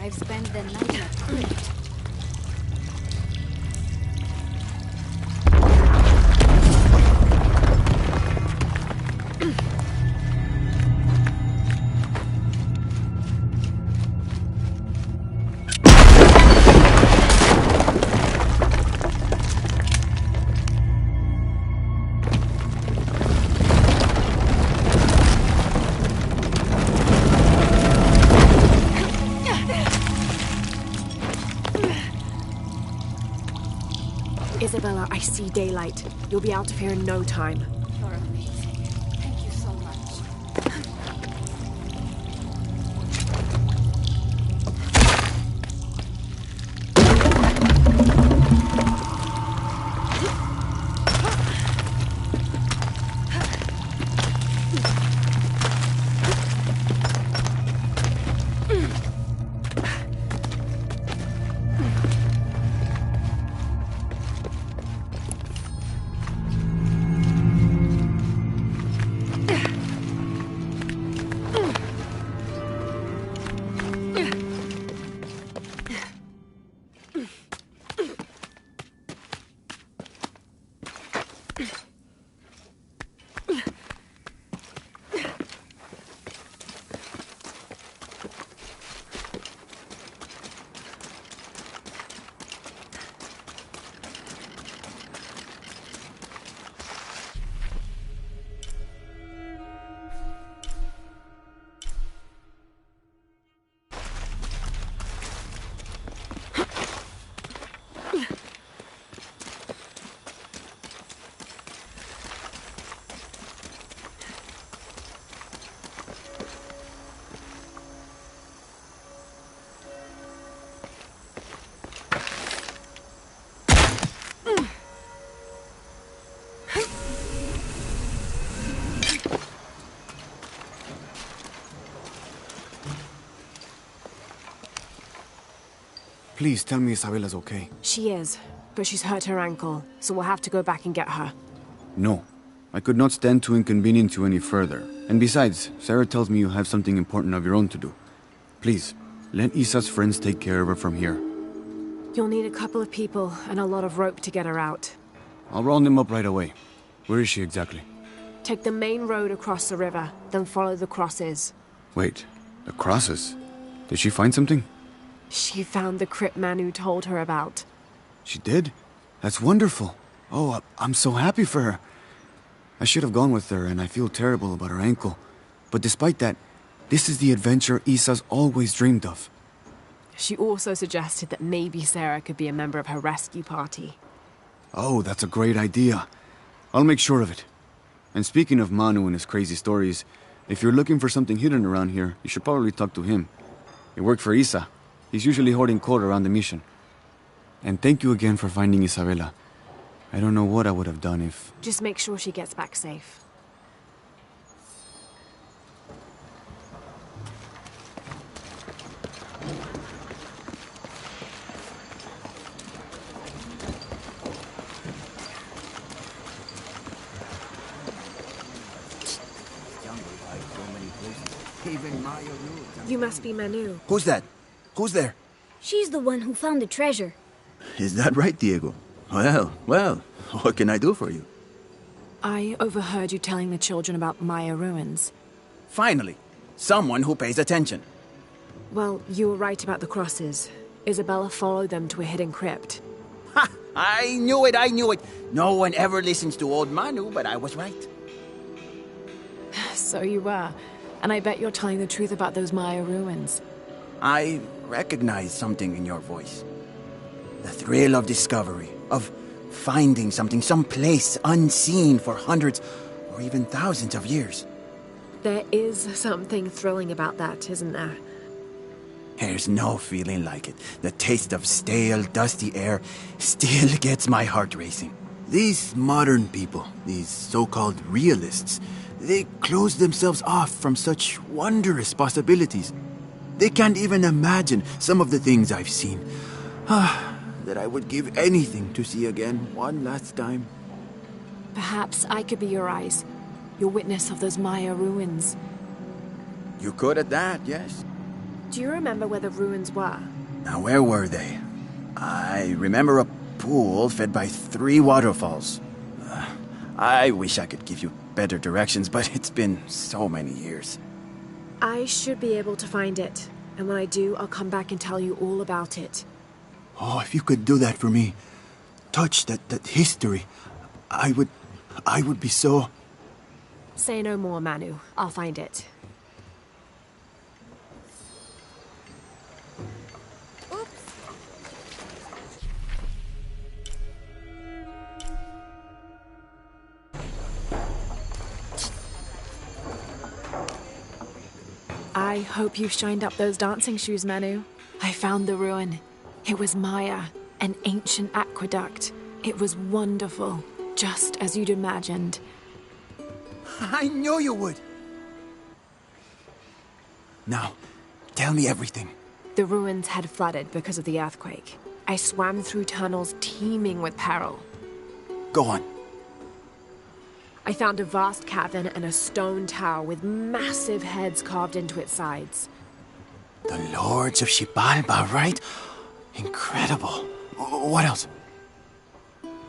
I've spent the night in a crypt. Isabella, I see daylight. You'll be out of here in no time. You're amazing. Thank you so much. Please tell me Isabella's okay. She is, but she's hurt her ankle, so we'll have to go back and get her. No. I could not stand to inconvenience you any further. And besides, Sarah tells me you have something important of your own to do. Please, let Isa's friends take care of her from here. You'll need a couple of people and a lot of rope to get her out. I'll round them up right away. Where is she exactly? Take the main road across the river, then follow the crosses. Wait, the crosses? Did she find something? She found the crypt Manu told her about. She did? That's wonderful. Oh, I'm so happy for her. I should have gone with her, and I feel terrible about her ankle. But despite that, this is the adventure Isa's always dreamed of. She also suggested that maybe Sarah could be a member of her rescue party. Oh, that's a great idea. I'll make sure of it. And speaking of Manu and his crazy stories, if you're looking for something hidden around here, you should probably talk to him. He worked for Isa. He's usually holding court around the mission. And thank you again for finding Isabella. I don't know what I would have done if... Just make sure she gets back safe. You must be Manu. Who's that? Who's there? She's the one who found the treasure. Is that right, Diego? Well, what can I do for you? I overheard you telling the children about Maya ruins. Finally, someone who pays attention. Well, you were right about the crosses. Isabella followed them to a hidden crypt. Ha! I knew it! No one ever listens to old Manu, but I was right. So you were. And I bet you're telling the truth about those Maya ruins. I recognize something in your voice. The thrill of discovery, of finding something someplace unseen for hundreds or even thousands of years. There is something thrilling about that, isn't there? There's no feeling like it. The taste of stale, dusty air still gets my heart racing. These modern people, these so-called realists, they close themselves off from such wondrous possibilities. They can't even imagine some of the things I've seen. That I would give anything to see again one last time. Perhaps I could be your eyes, your witness of those Maya ruins. You could at that, yes. Do you remember where the ruins were? Now, where were they? I remember a pool fed by 3 waterfalls. I wish I could give you better directions, but it's been so many years. I should be able to find it, and when I do, I'll come back and tell you all about it. Oh, if you could do that for me, touch that history, I would be so... Say no more, Manu. I'll find it. I hope you shined up those dancing shoes, Manu. I found the ruin. It was Maya, an ancient aqueduct. It was wonderful, just as you'd imagined. I knew you would! Now, tell me everything. The ruins had flooded because of the earthquake. I swam through tunnels teeming with peril. Go on. I found a vast cavern and a stone tower with massive heads carved into its sides. The Lords of Xibalba, right? Incredible. What else?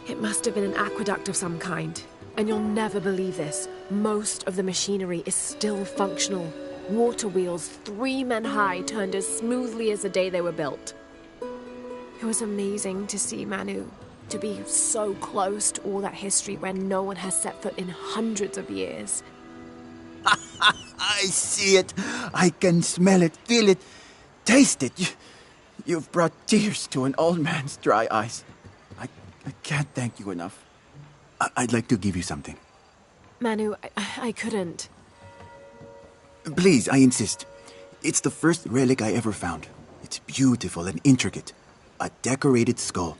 It must have been an aqueduct of some kind. And you'll never believe this. Most of the machinery is still functional. Water wheels 3 men high turned as smoothly as the day they were built. It was amazing to see, Manu. To be so close to all that history where no one has set foot in hundreds of years. I see it. I can smell it, feel it, taste it. You've brought tears to an old man's dry eyes. I can't thank you enough. I'd like to give you something. Manu, I couldn't. Please, I insist. It's the first relic I ever found. It's beautiful and intricate. A decorated skull.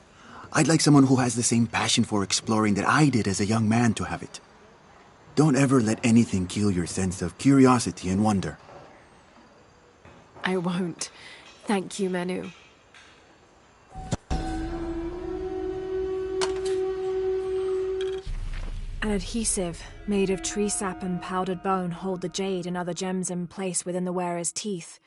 I'd like someone who has the same passion for exploring that I did as a young man to have it. Don't ever let anything kill your sense of curiosity and wonder. I won't. Thank you, Manu. An adhesive made of tree sap and powdered bone hold the jade and other gems in place within the wearer's teeth.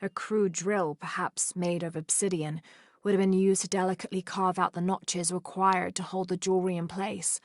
A crude drill, perhaps made of obsidian, would have been used to delicately carve out the notches required to hold the jewelry in place.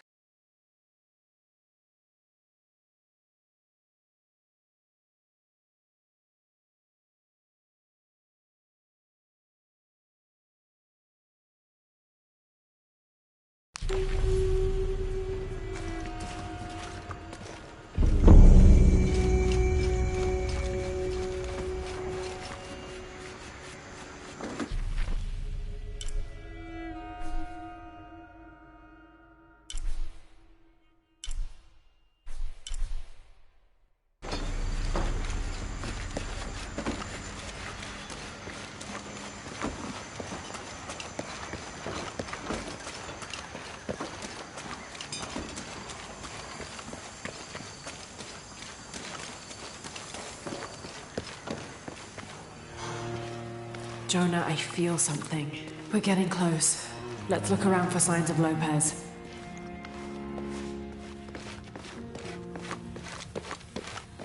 Jonah, I feel something. We're getting close. Let's look around for signs of Lopez.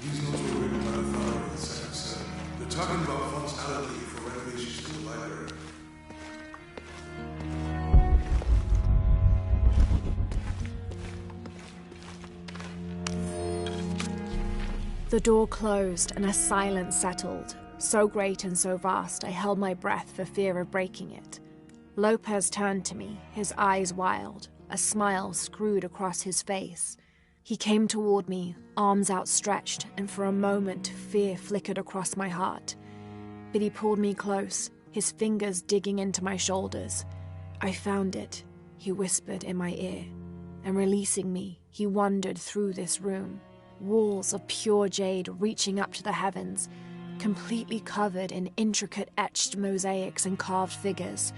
These notes were written by authorities, Sam said. They're talking about funds allocated for renovations to the library. The door closed and a silence settled. So great and so vast, I held my breath for fear of breaking it. Lopez turned to me, his eyes wild, a smile screwed across his face. He came toward me, arms outstretched, and for a moment fear flickered across my heart. But he pulled me close, his fingers digging into my shoulders. I found it, he whispered in my ear, and releasing me, he wandered through this room. Walls of pure jade reaching up to the heavens, completely covered in intricate etched mosaics and carved figures.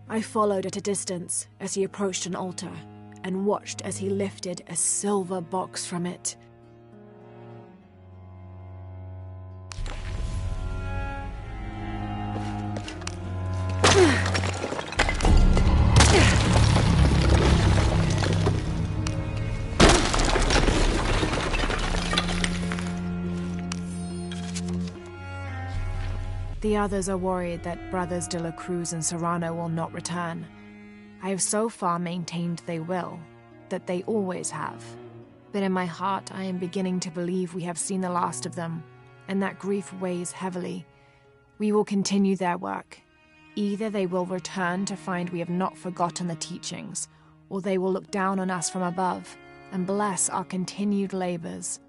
I followed at a distance as he approached an altar, and watched as he lifted a silver box from it. The others are worried that Brothers de la Cruz and Serrano will not return. I have so far maintained they will, that they always have. But in my heart, I am beginning to believe we have seen the last of them, and that grief weighs heavily. We will continue their work. Either they will return to find we have not forgotten the teachings, or they will look down on us from above and bless our continued labors.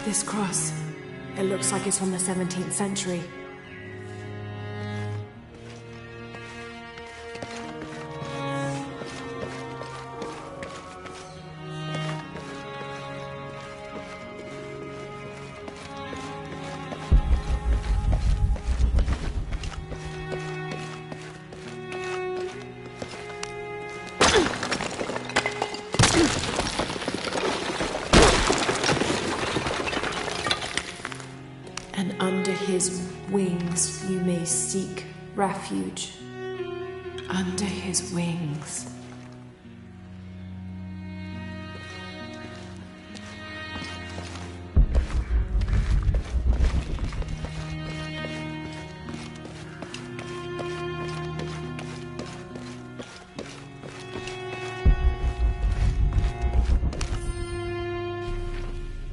This cross, it looks like it's from the 17th century. And under his wings you may seek refuge. Under his wings.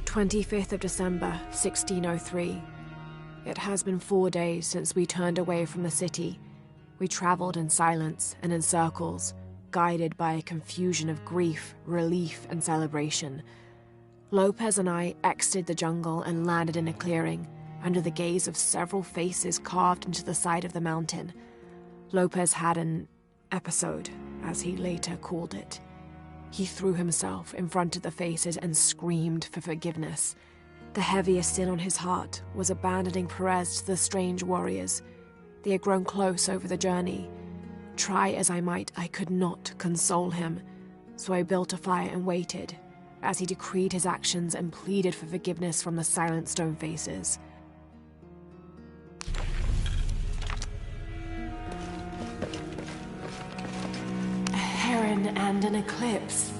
"25th of December, 1603. It has been 4 days since we turned away from the city. We traveled in silence and in circles, guided by a confusion of grief, relief, and celebration. Lopez and I exited the jungle and landed in a clearing, under the gaze of several faces carved into the side of the mountain. Lopez had an episode, as he later called it. He threw himself in front of the faces and screamed for forgiveness. The heaviest sin on his heart was abandoning Perez to the strange warriors. They had grown close over the journey. Try as I might, I could not console him, so I built a fire and waited, as he decreed his actions and pleaded for forgiveness from the silent stone faces. A heron and an eclipse.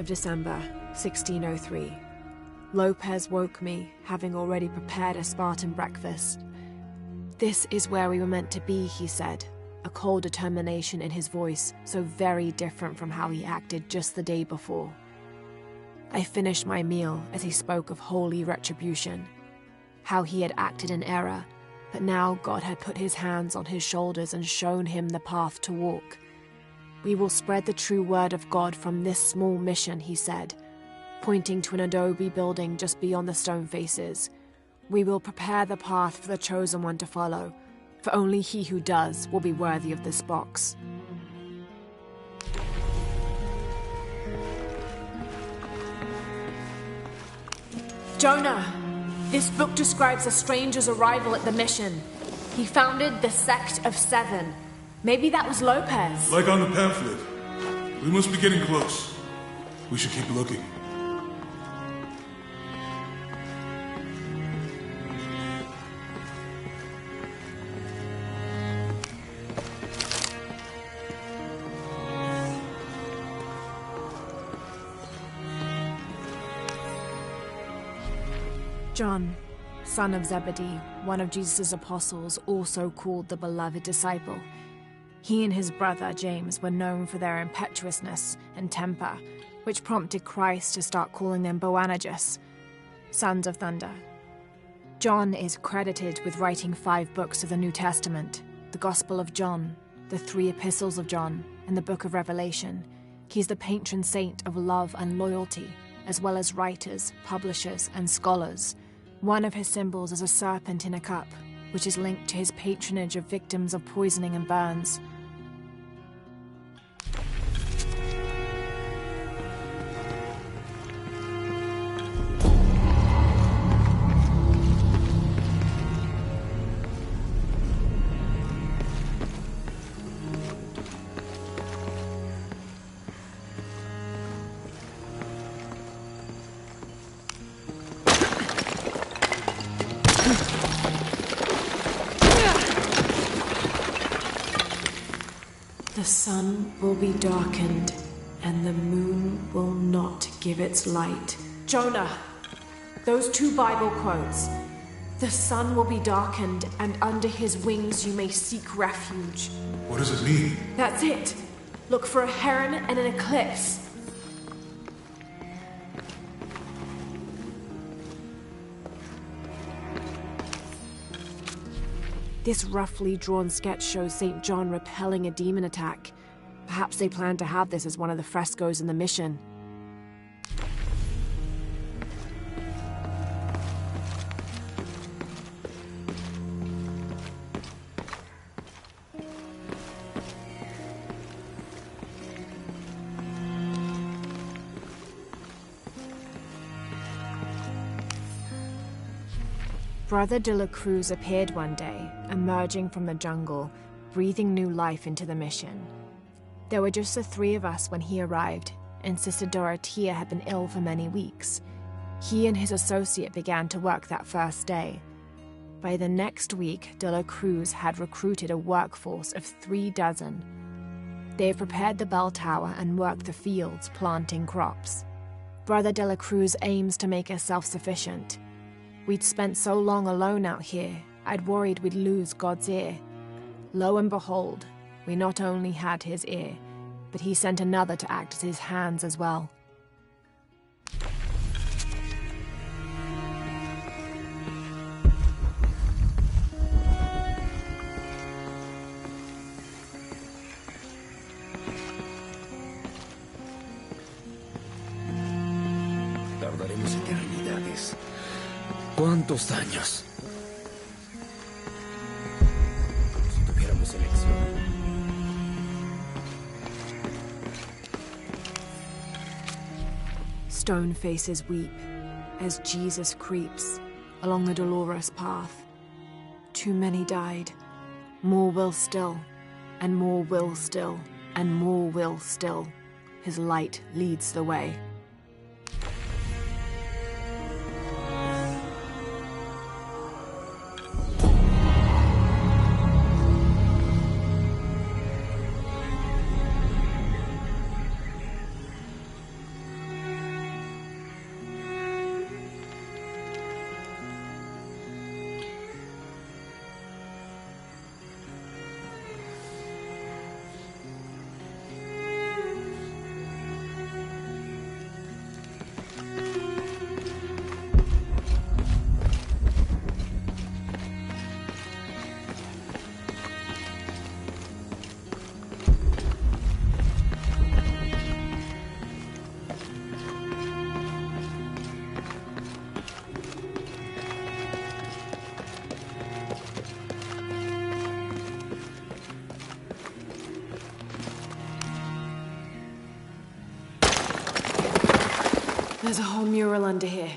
December 1603. Lopez woke me, having already prepared a Spartan breakfast. "This is where we were meant to be," he said, a cold determination in his voice, so very different from how he acted just the day before. I finished my meal as he spoke of holy retribution, how he had acted in error, but now God had put his hands on his shoulders and shown him the path to walk. "We will spread the true word of God from this small mission," he said, pointing to an adobe building just beyond the stone faces. "We will prepare the path for the chosen one to follow, for only he who does will be worthy of this box." Jonah! This book describes a stranger's arrival at the mission. He founded the Sect of Seven. Maybe that was Lopez. Like on the pamphlet. We must be getting close. We should keep looking. John, son of Zebedee, one of Jesus' apostles, also called the beloved disciple. He and his brother James were known for their impetuousness and temper, which prompted Christ to start calling them Boanerges, sons of thunder. John is credited with writing 5 books of the New Testament, the Gospel of John, the 3 epistles of John, and the Book of Revelation. He's the patron saint of love and loyalty, as well as writers, publishers, and scholars. One of his symbols is a serpent in a cup, which is linked to his patronage of victims of poisoning and burns. The sun will be darkened, and the moon will not give its light. Jonah, those 2 Bible quotes. The sun will be darkened, and under his wings you may seek refuge. What does it mean? That's it. Look for a heron and an eclipse. This roughly drawn sketch shows St. John repelling a demon attack. Perhaps they plan to have this as one of the frescoes in the mission. Brother de la Cruz appeared one day, emerging from the jungle, breathing new life into the mission. There were just the 3 of us when he arrived, and Sister Dorothea had been ill for many weeks. He and his associate began to work that first day. By the next week, de la Cruz had recruited a workforce of 3 dozen. They had prepared the bell tower and worked the fields, planting crops. Brother de la Cruz aims to make us self-sufficient. We'd spent so long alone out here, I'd worried we'd lose God's ear. Lo and behold, we not only had his ear, but he sent another to act as his hands as well. Tardaremos eternidades. ¿Cuántos años? Si tuviéramos elección. Stone faces weep as Jesus creeps along the dolorous path. Too many died. More will still, and more will still, and more will still. His light leads the way. There's a whole mural under here.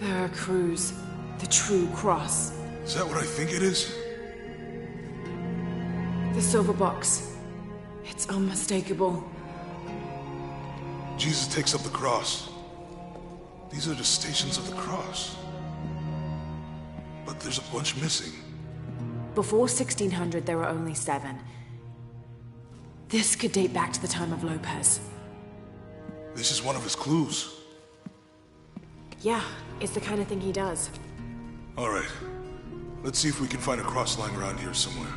Veracruz, the true cross. Is that what I think it is? The silver box. It's unmistakable. Jesus takes up the cross. These are the stations of the cross. But there's a bunch missing. Before 1600, there were only 7. This could date back to the time of Lopez. This is one of his clues. Yeah, it's the kind of thing he does. All right. Let's see if we can find a cross lying around here somewhere.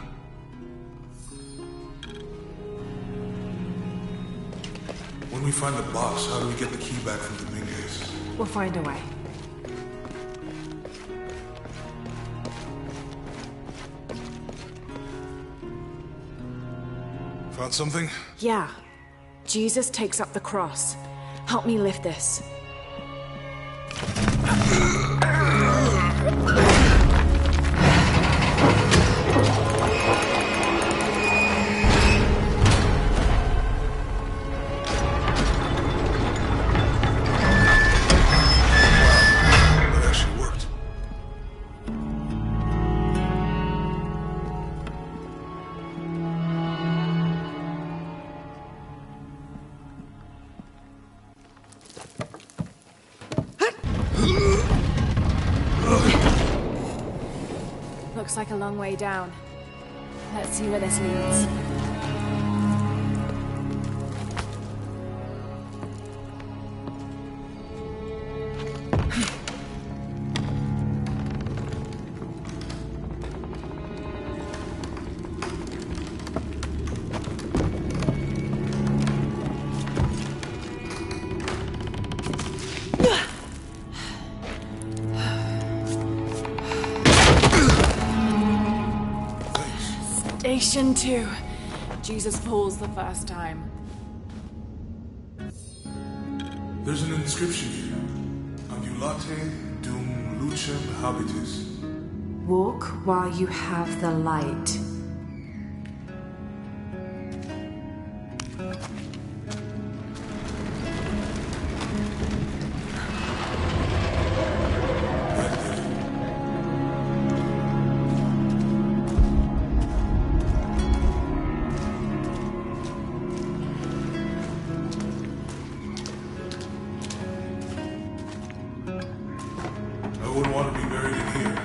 When we find the box, how do we get the key back from Dominguez? We'll find a way. Found something? Yeah. Jesus takes up the cross. Help me lift this. Looks like a long way down. Let's see where this leads. Station 2. Jesus falls the first time. There's an inscription here. Ambulate dum lucem habitis. Walk while you have the light. I wouldn't want to be buried in here.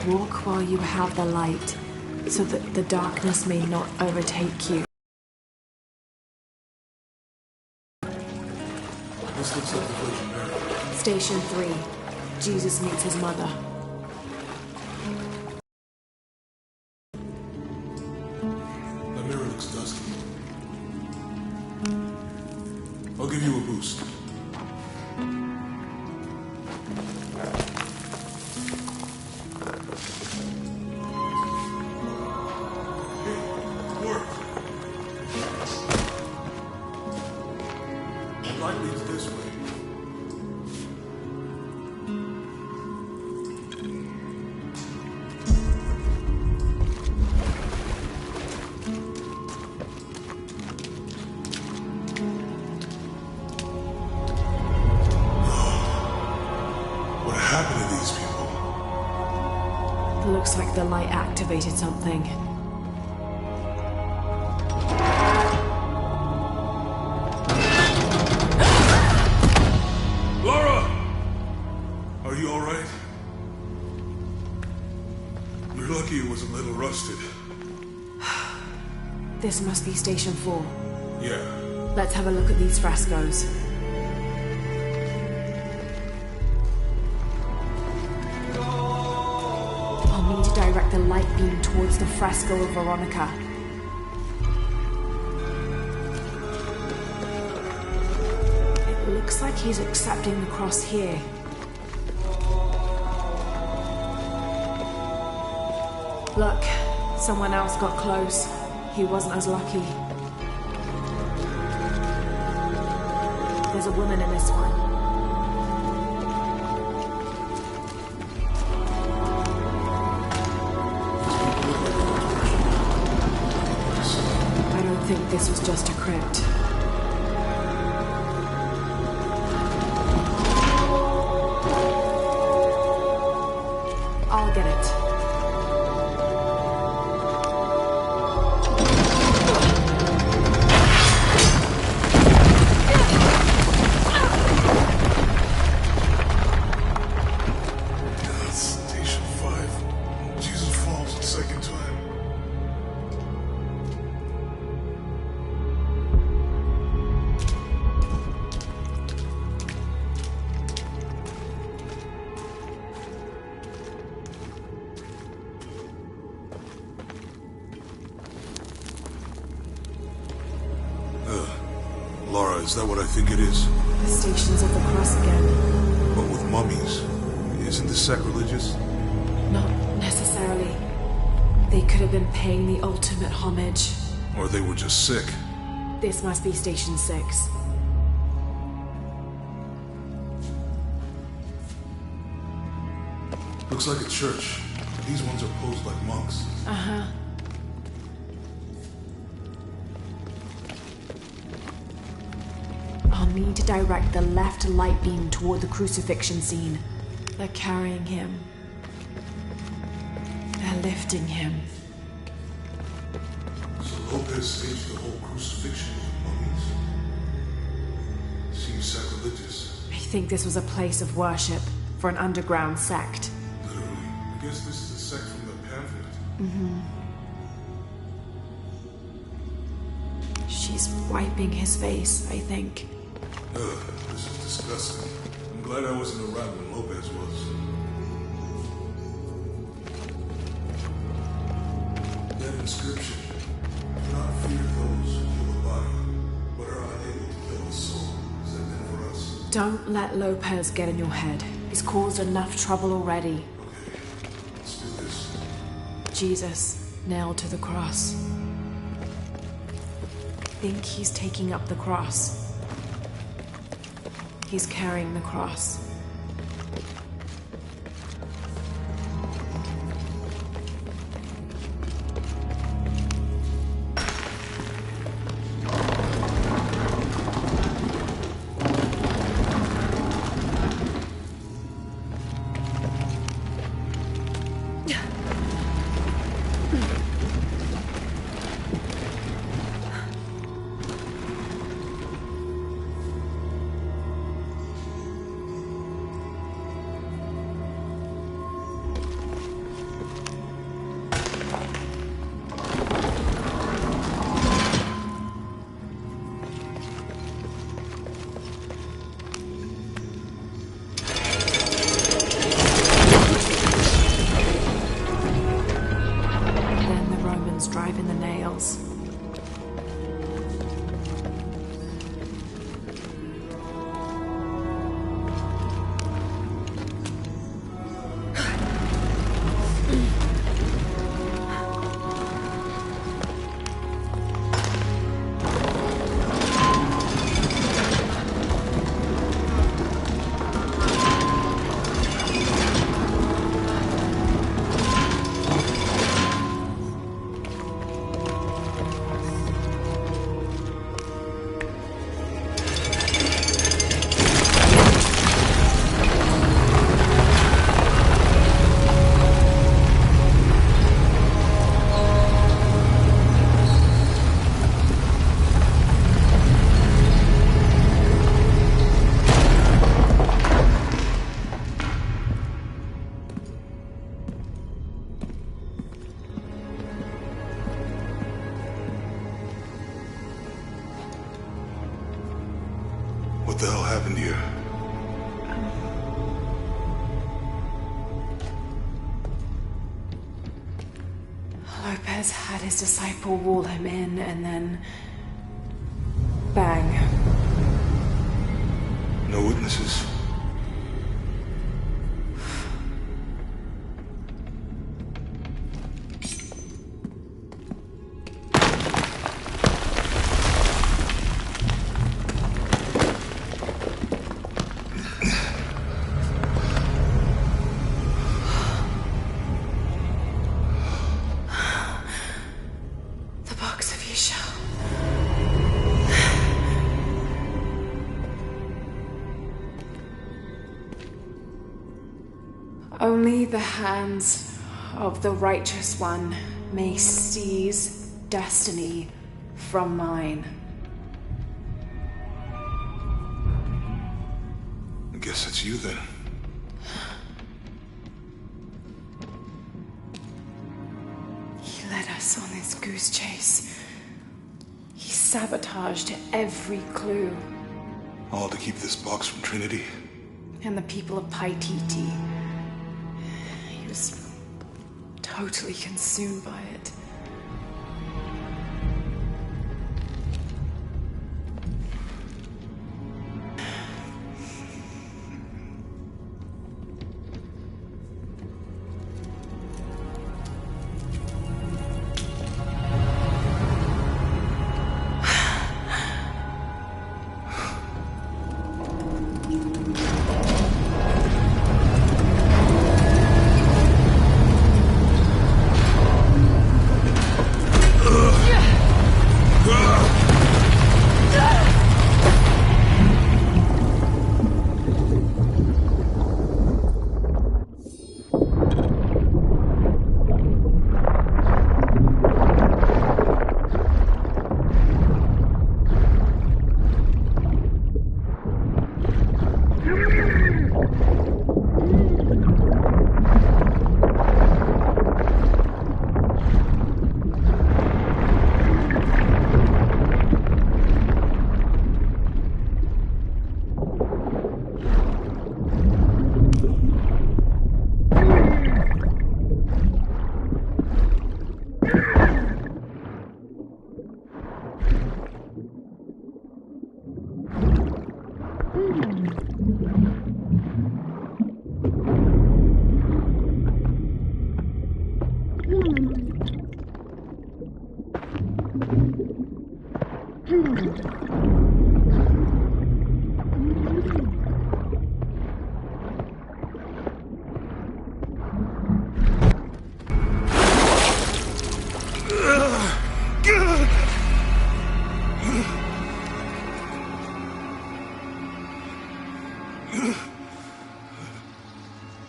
Walk while you have the light, so that the darkness may not overtake you. This looks like the Virgin Mary. Station 3. Jesus meets his mother. That mirror looks dusty. I'll give you a boost. Looks like the light activated something. Lara! Are you alright? You're lucky it was a little rusted. This must be Station 4. Yeah. Let's have a look at these frescoes. Direct the light beam towards the fresco of Veronica. It looks like he's accepting the cross here. Look, someone else got close. He wasn't as lucky. There's a woman in this one. I think this was just a crypt. I'll get it. Station 5. Jesus falls the second time. Lara, is that what I think it is? The Stations of the Cross again. But with mummies. Isn't this sacrilegious? Not necessarily. They could have been paying the ultimate homage. Or they were just sick. This must be Station 6. Looks like a church. These ones are posed like monks. Uh-huh. I'll need to direct the left light beam toward the crucifixion scene. They're carrying him. They're lifting him. So Lopez staged the whole crucifixion with mummies. Seems sacrilegious. I think this was a place of worship for an underground sect. Literally. I guess this is a sect from the pamphlet. Mm-hmm. She's wiping his face, I think. Ugh, this is disgusting. I'm glad I wasn't around when Lopez was. That inscription. Do not fear those who kill the body, but are unable to kill the soul. Is that meant for us? Don't let Lopez get in your head. He's caused enough trouble already. Okay, let's do this. Jesus, nailed to the cross. I think he's taking up the cross. He's carrying the cross. What the hell happened here? Lopez had his disciple wall him in, and then... bang. No witnesses? Only the hands of the Righteous One may seize destiny from mine. I guess it's you then. He led us on this goose chase. He sabotaged every clue. All to keep this box from Trinity? And the people of Paititi. He was totally consumed by it.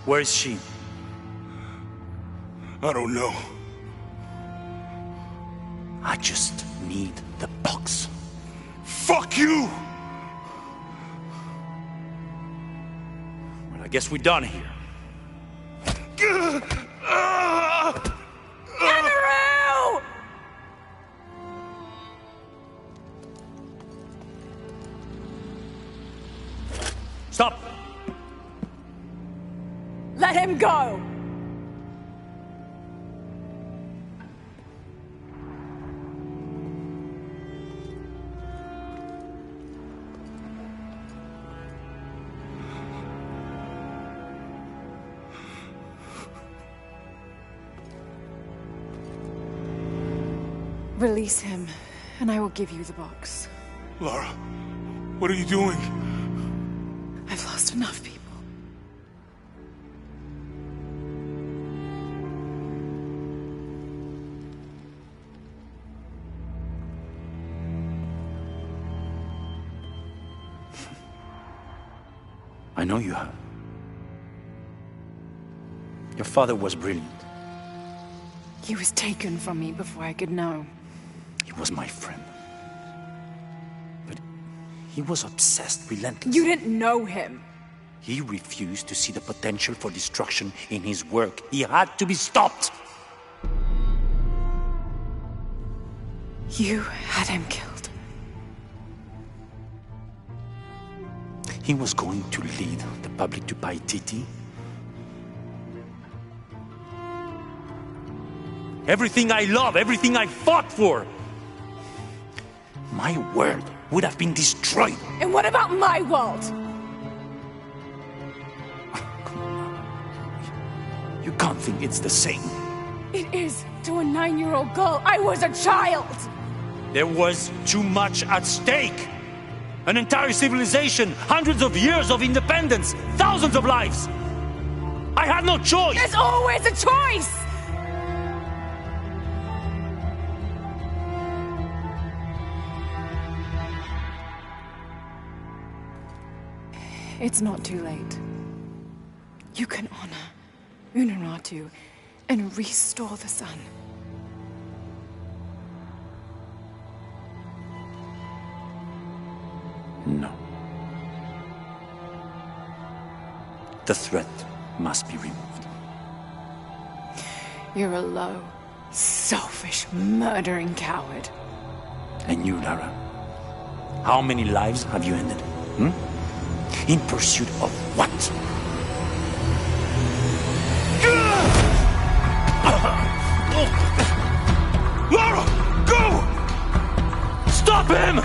Where is she? I don't know. I just need the box. Fuck you! Well, I guess we're done here. Unuratu! Stop! Let him go! Release him, and I will give you the box. Lara, what are you doing? I've lost enough people. I know you have. Your father was brilliant. He was taken from me before I could know. He was my friend. But he was obsessed relentlessly. You didn't know him. He refused to see the potential for destruction in his work. He had to be stopped. You had him killed. he was going to lead the public to Paititi? Everything I love, everything I fought for, my world would have been destroyed. And what about my world? You can't think it's the same. It is to a 9-year-old girl. I was a child. There was too much at stake. An entire civilization, hundreds of years of independence, thousands of lives. I had no choice. There's always a choice. It's not too late. You can honor Unuratu and restore the sun. No. The threat must be removed. You're a low, selfish, murdering coward. And you, Lara? How many lives have you ended? In pursuit of what? Lara! Go! Stop him!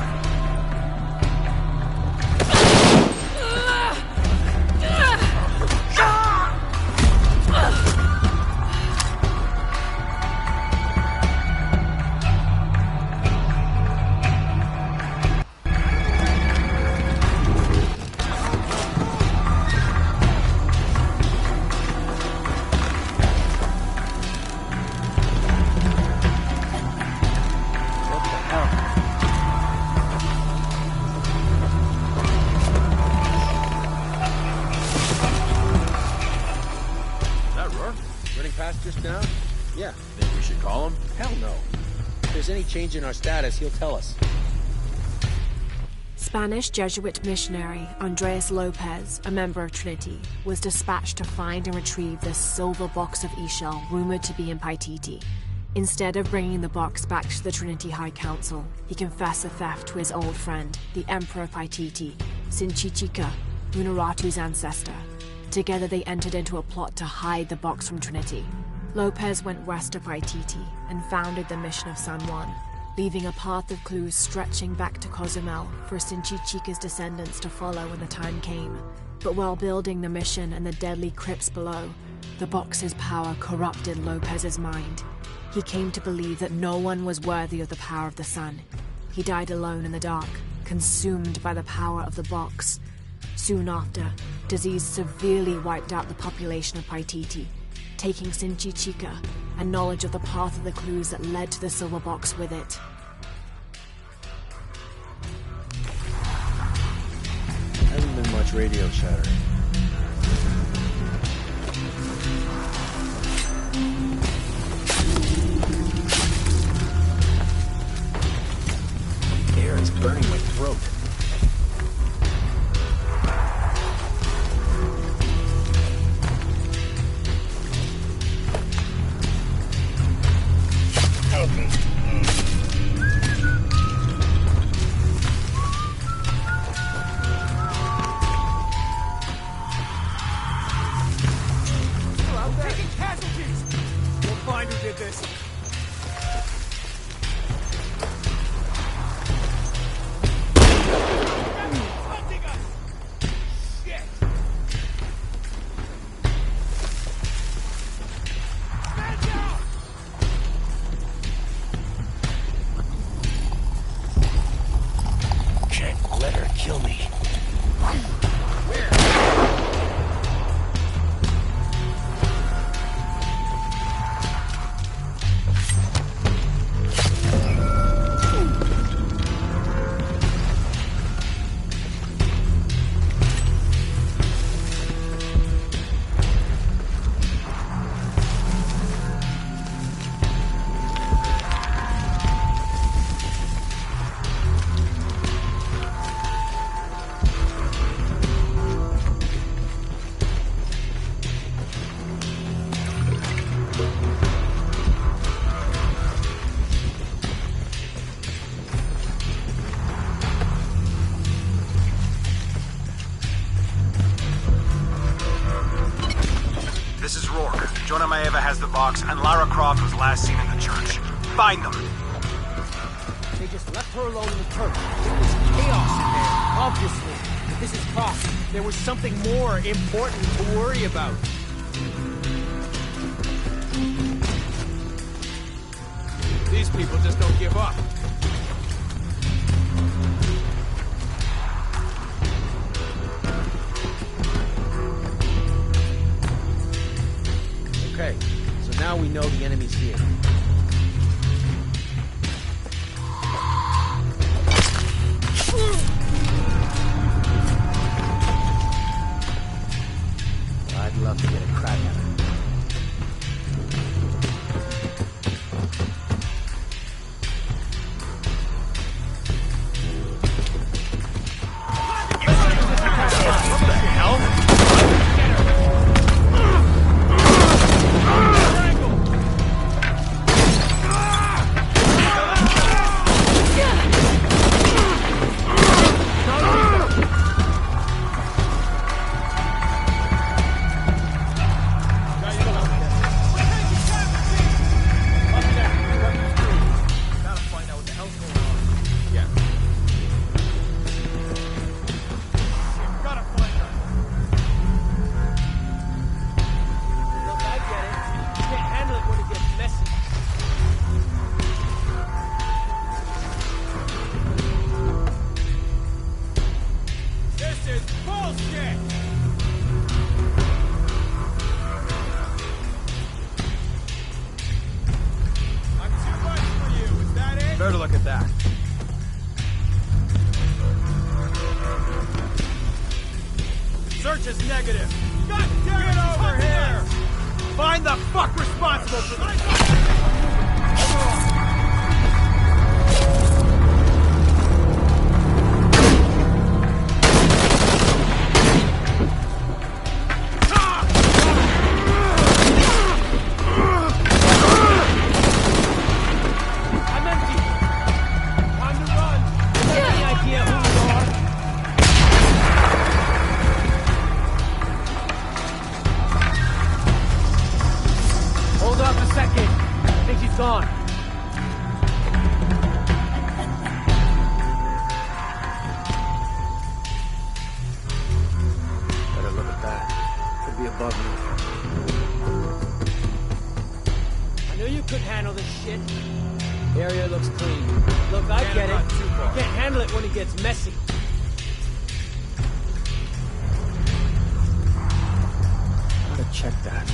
Change in our status, he'll tell us. Spanish Jesuit missionary Andres Lopez, a member of Trinity, was dispatched to find and retrieve the silver box of Ishel rumored to be in Paititi. Instead of bringing the box back to the Trinity High Council, he confessed the theft to his old friend, the Emperor of Paititi, Sinchichika, Unuratu's ancestor. Together they entered into a plot to hide the box from Trinity. Lopez went west of Paititi and founded the mission of San Juan, leaving a path of clues stretching back to Cozumel for Sinchichika's descendants to follow when the time came. But while building the mission and the deadly crypts below, the box's power corrupted Lopez's mind. He came to believe that no one was worthy of the power of the sun. He died alone in the dark, consumed by the power of the box. Soon after, disease severely wiped out the population of Paititi, taking Sinchichika and knowledge of the path of the clues that led to the silver box with it. Hasn't been much radio chatter. Air is burning my throat. Jonah Maeva has the box, and Lara Croft was last seen in the church. Find them! They just left her alone in the church. There was chaos in there, obviously. But this is Croft. There was something more important to worry about. These people just don't give up. Okay, so now we know the enemy's here. I'd love to get a crack at it. What the hell? Better look at that. Search is negative. God damn it, over here! Find the fuck responsible for this! Gone. Better look at that. Could be above me. I knew you couldn't handle this shit. The area looks clean. Look, I get it. You can't handle it when it gets messy. Gotta check that.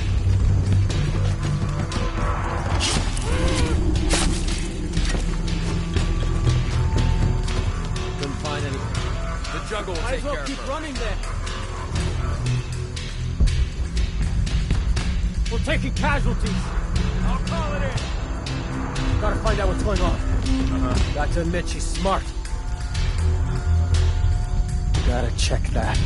Jungle will take care of her. Might as well keep running then. We're taking casualties. I'll call it in. Gotta find out what's going on. Got to admit she's smart. Gotta check that.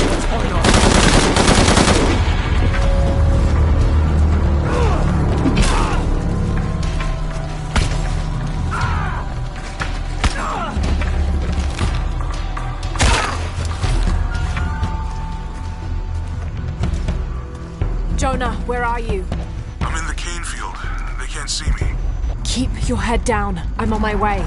What's going on? Jonah, where are you? I'm in the cane field. They can't see me. Keep your head down. I'm on my way.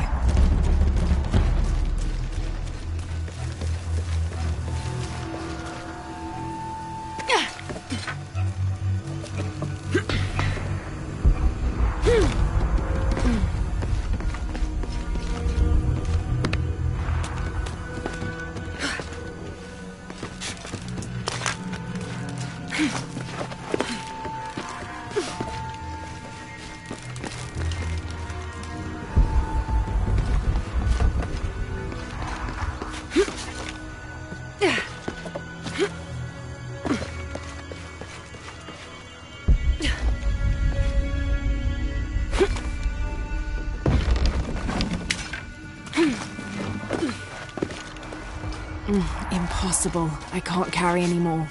Impossible. I can't carry anymore.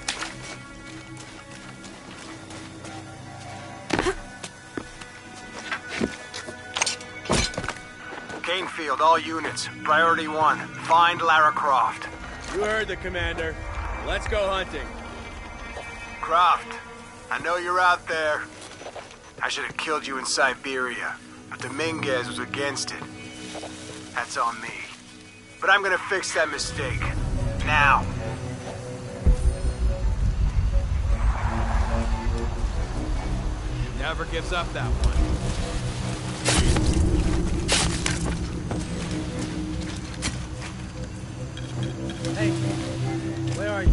Cane field, all units. Priority 1, find Lara Croft. You heard the commander. Let's go hunting. Croft, I know you're out there. I should have killed you in Siberia, but Dominguez was against it. That's on me. But I'm gonna fix that mistake. Now. Never gives up that one. Hey, where are you?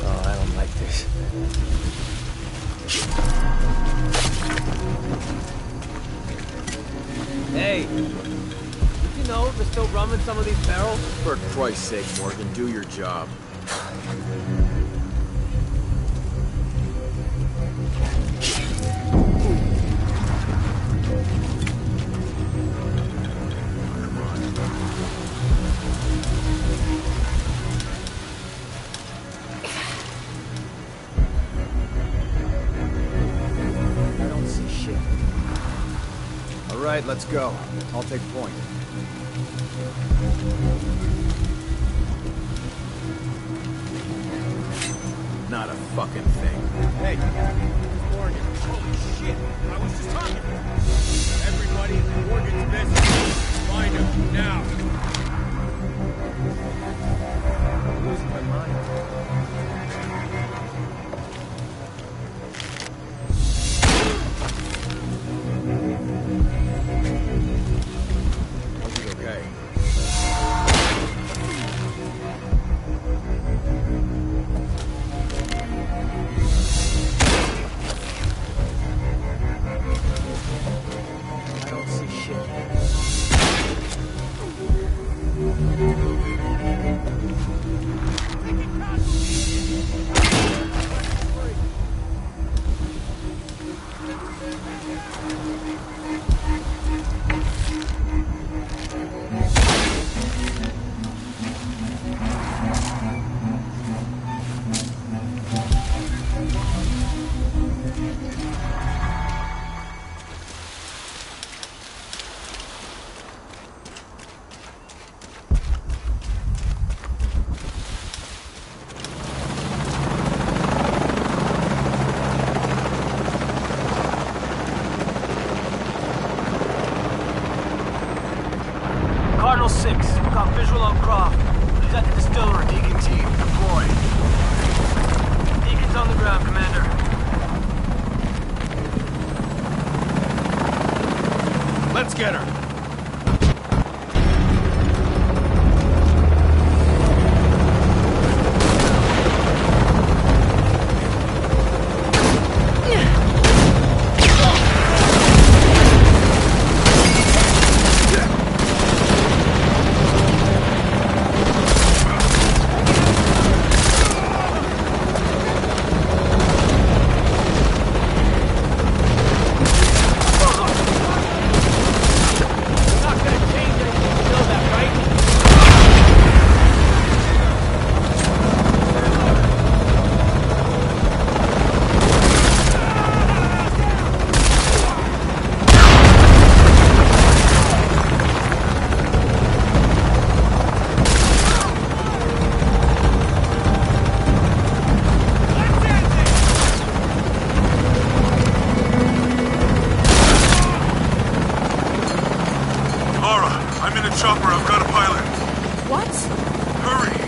Oh, I don't like this. Hey, did you know they're still rum in some of these barrels? For Christ's sake, Morgan, do your job. Alright, let's go. I'll take point. Not a fucking thing. Hey, Morgan. Holy shit. I was just talking. Everybody in Morgan's business. Find him, now. I'm losing my mind. Cardinal 6, got visual on Croft. He's at the distillery. Deacon team, deploy. Deacon's on the ground, Commander. Let's get her! Chopper, I've got a pilot. What? Hurry!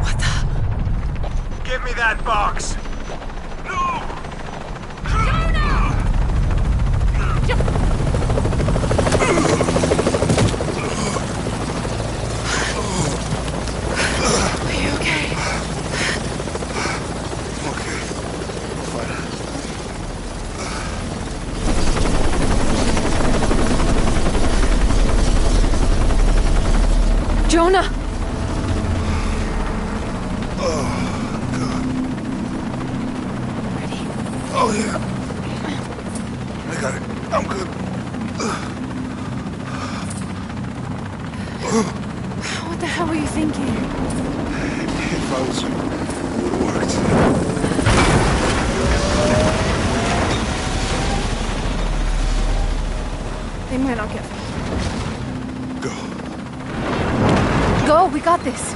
What the? Give me that box! Jonah! Oh, God. Ready? Oh, yeah. I got it. I'm good. What the hell were you thinking? If I was you, it would have worked. They might not get Go. Go, we got this.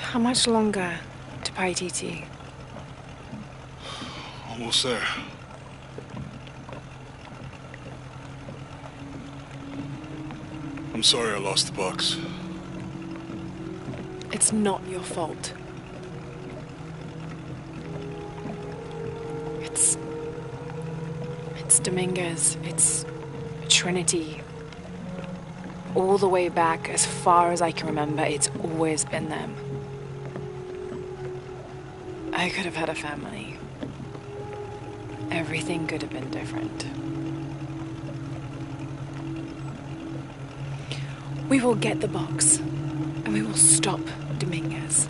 How much longer to Paititi? Almost there. I'm sorry I lost the box. It's not your fault. It's Dominguez. It's Trinity. All the way back, as far as I can remember, it's always been them. I could have had a family. Everything could have been different. We will get the box, and we will stop Dominguez.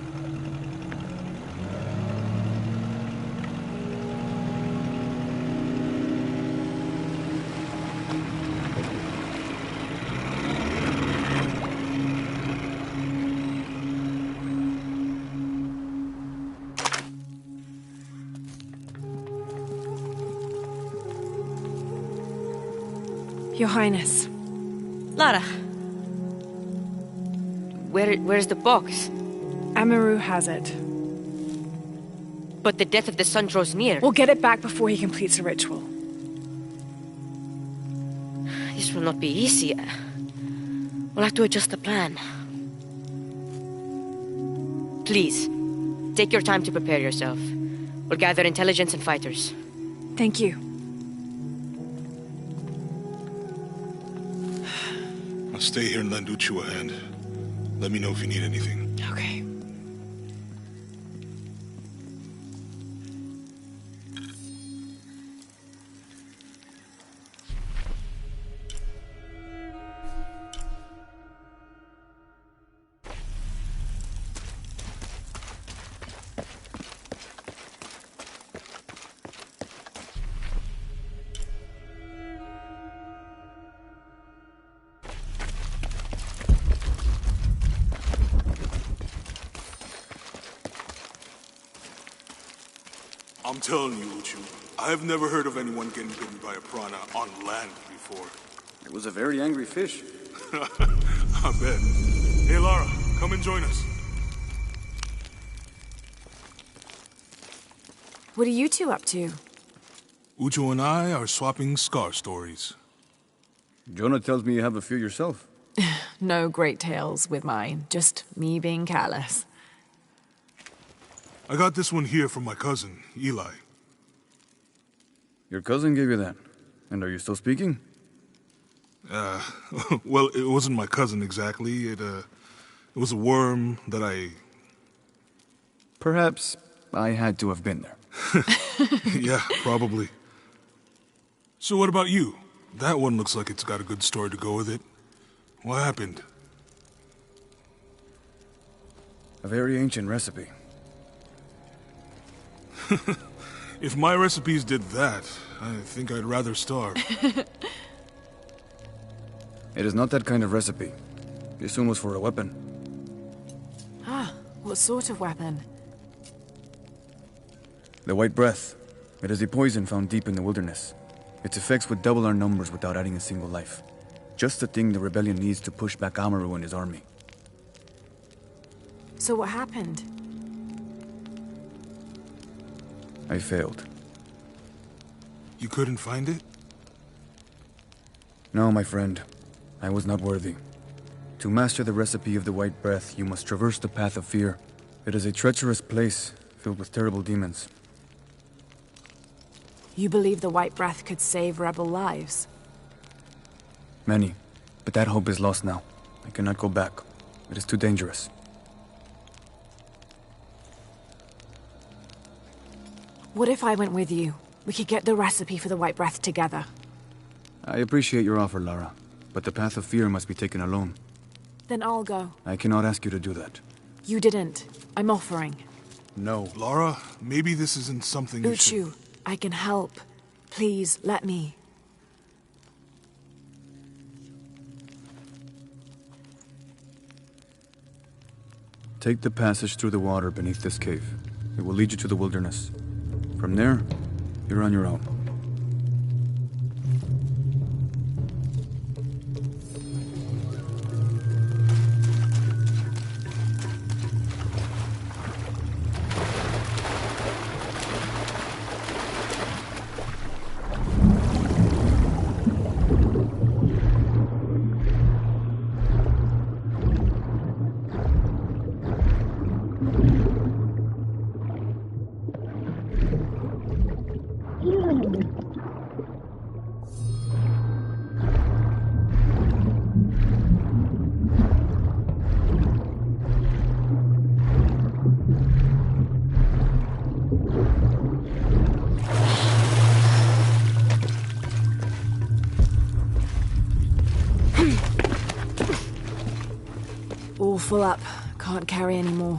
Your Highness. Lara. Where's the box? Amaru has it. But the death of the sun draws near. We'll get it back before he completes a ritual. This will not be easy. We'll have to adjust the plan. Please, take your time to prepare yourself. We'll gather intelligence and fighters. Thank you. I'll stay here and lend Uchu a hand. Let me know if you need anything. Okay. I'm telling you, Uchu, I have never heard of anyone getting bitten by a piranha on land before. It was a very angry fish. I bet. Hey, Lara, come and join us. What are you two up to? Uchu and I are swapping scar stories. Jonah tells me you have a few yourself. No great tales with mine, just me being careless. I got this one here from my cousin, Eli. Your cousin gave you that? And are you still speaking? Well, it wasn't my cousin exactly. It was a worm that I... Perhaps I had to have been there. Yeah, probably. So what about you? That one looks like it's got a good story to go with it. What happened? A very ancient recipe. If my recipes did that, I think I'd rather starve. It is not that kind of recipe. This one was for a weapon. Ah, what sort of weapon? The White Breath. It is a poison found deep in the wilderness. Its effects would double our numbers without adding a single life. Just the thing the rebellion needs to push back Amaru and his army. So what happened? I failed. You couldn't find it? No, my friend. I was not worthy. To master the recipe of the White Breath, you must traverse the path of fear. It is a treacherous place, filled with terrible demons. You believe the White Breath could save rebel lives? Many. But that hope is lost now. I cannot go back. It is too dangerous. What if I went with you? We could get the recipe for the White Breath together. I appreciate your offer, Lara. But the path of fear must be taken alone. Then I'll go. I cannot ask you to do that. You didn't. I'm offering. No. Lara, maybe this isn't something you should... Uchu, I can help. Please, let me. Take the passage through the water beneath this cave. It will lead you to the wilderness. From there, you're on your own. All full up. Can't carry any more.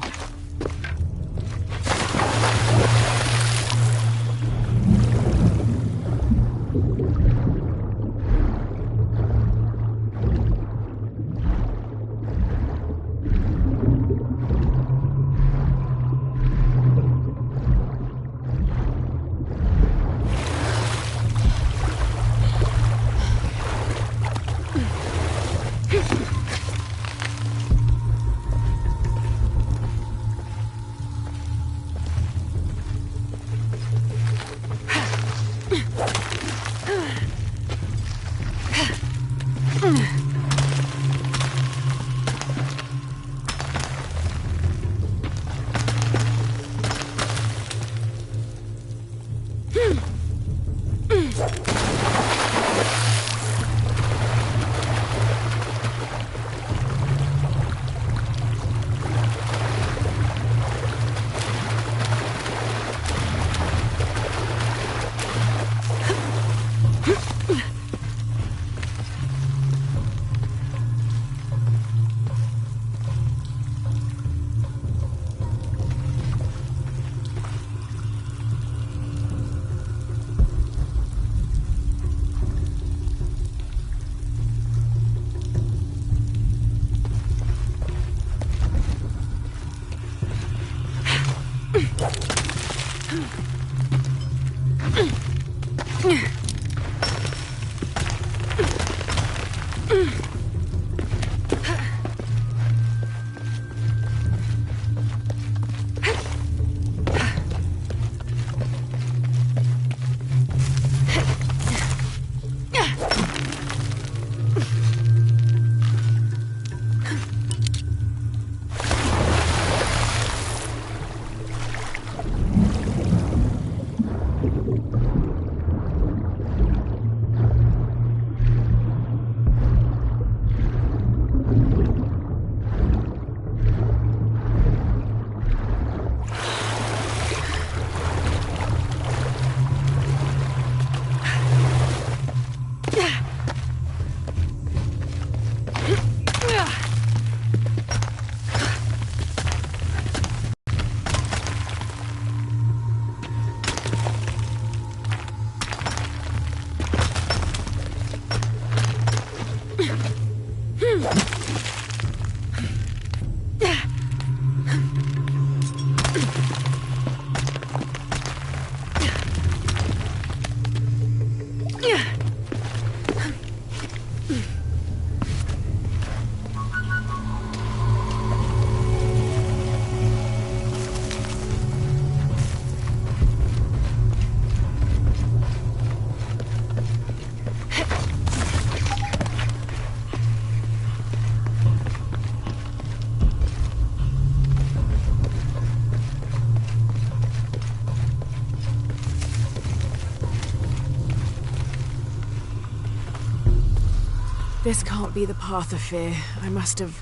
This can't be the path of fear. I must have...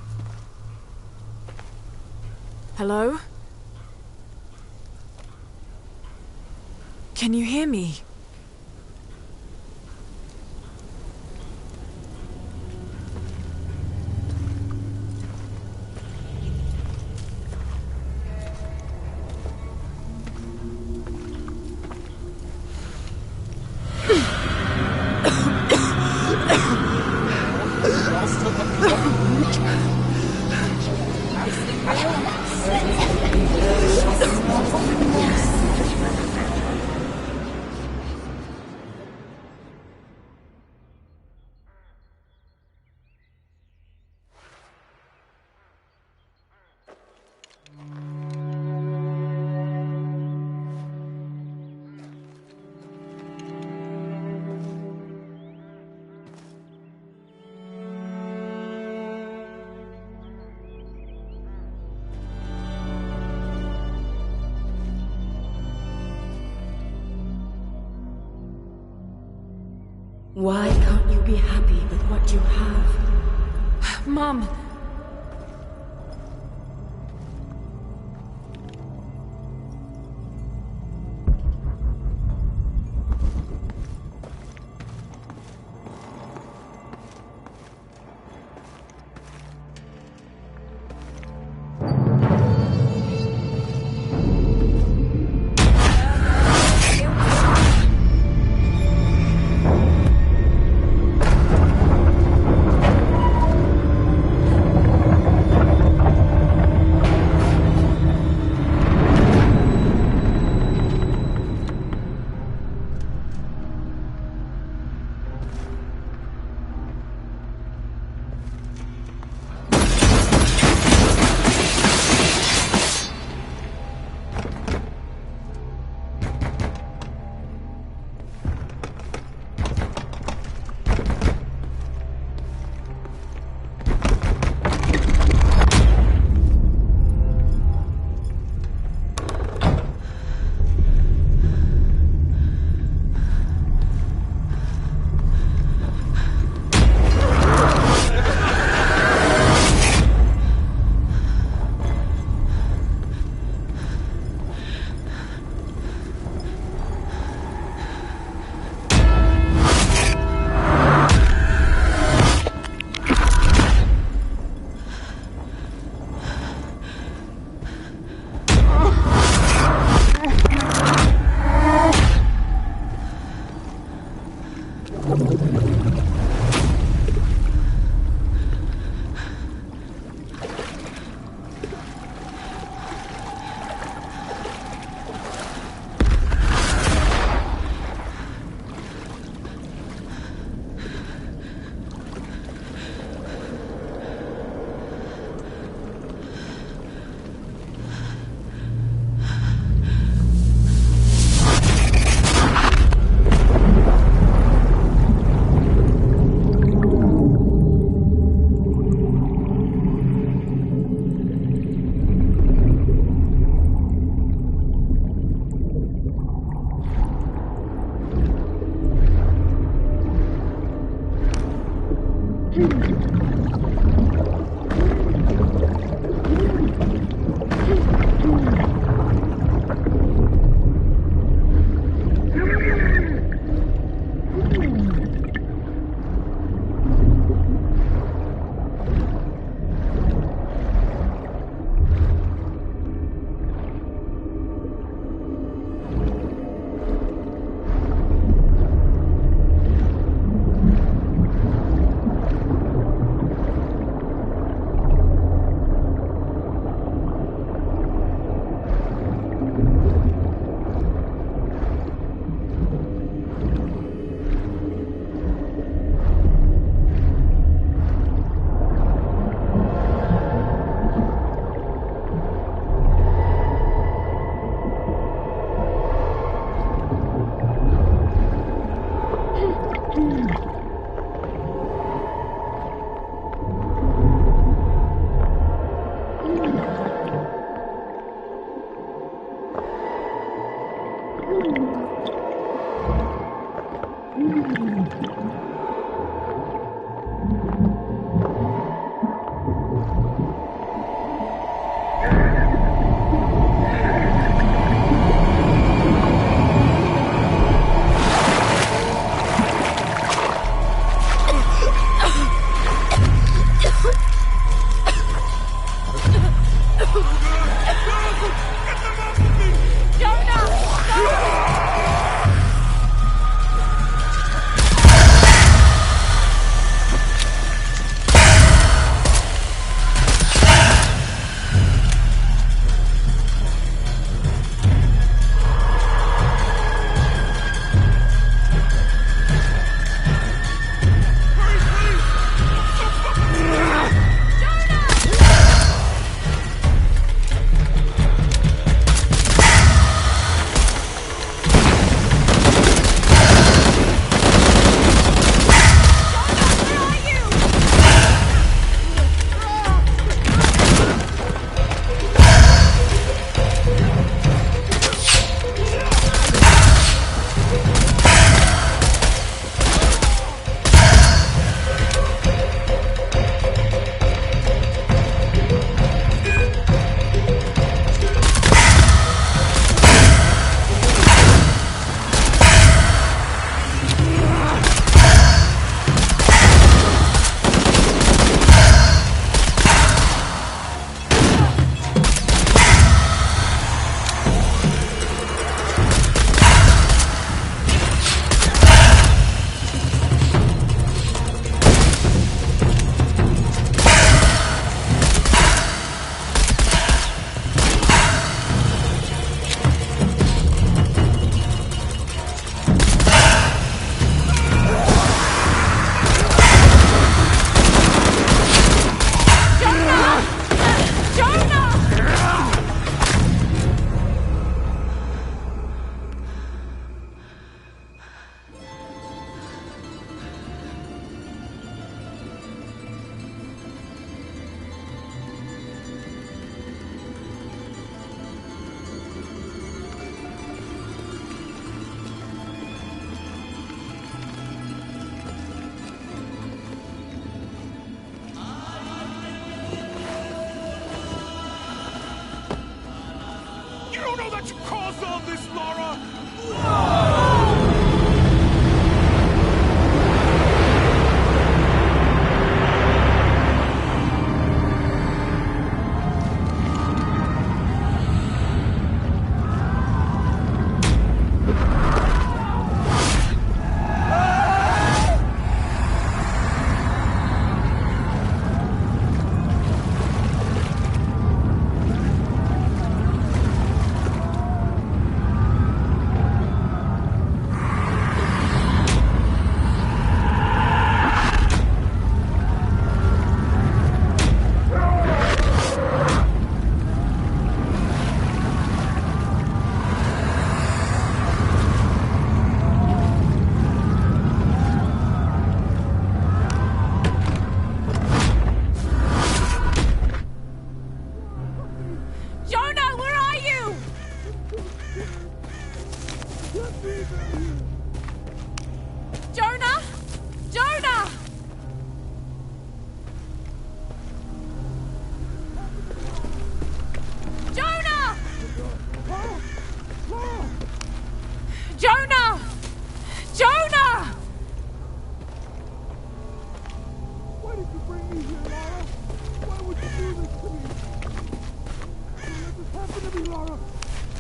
Hello? Can you hear me? Why can't you be happy with what you have? Mom! What caused all this, Lara?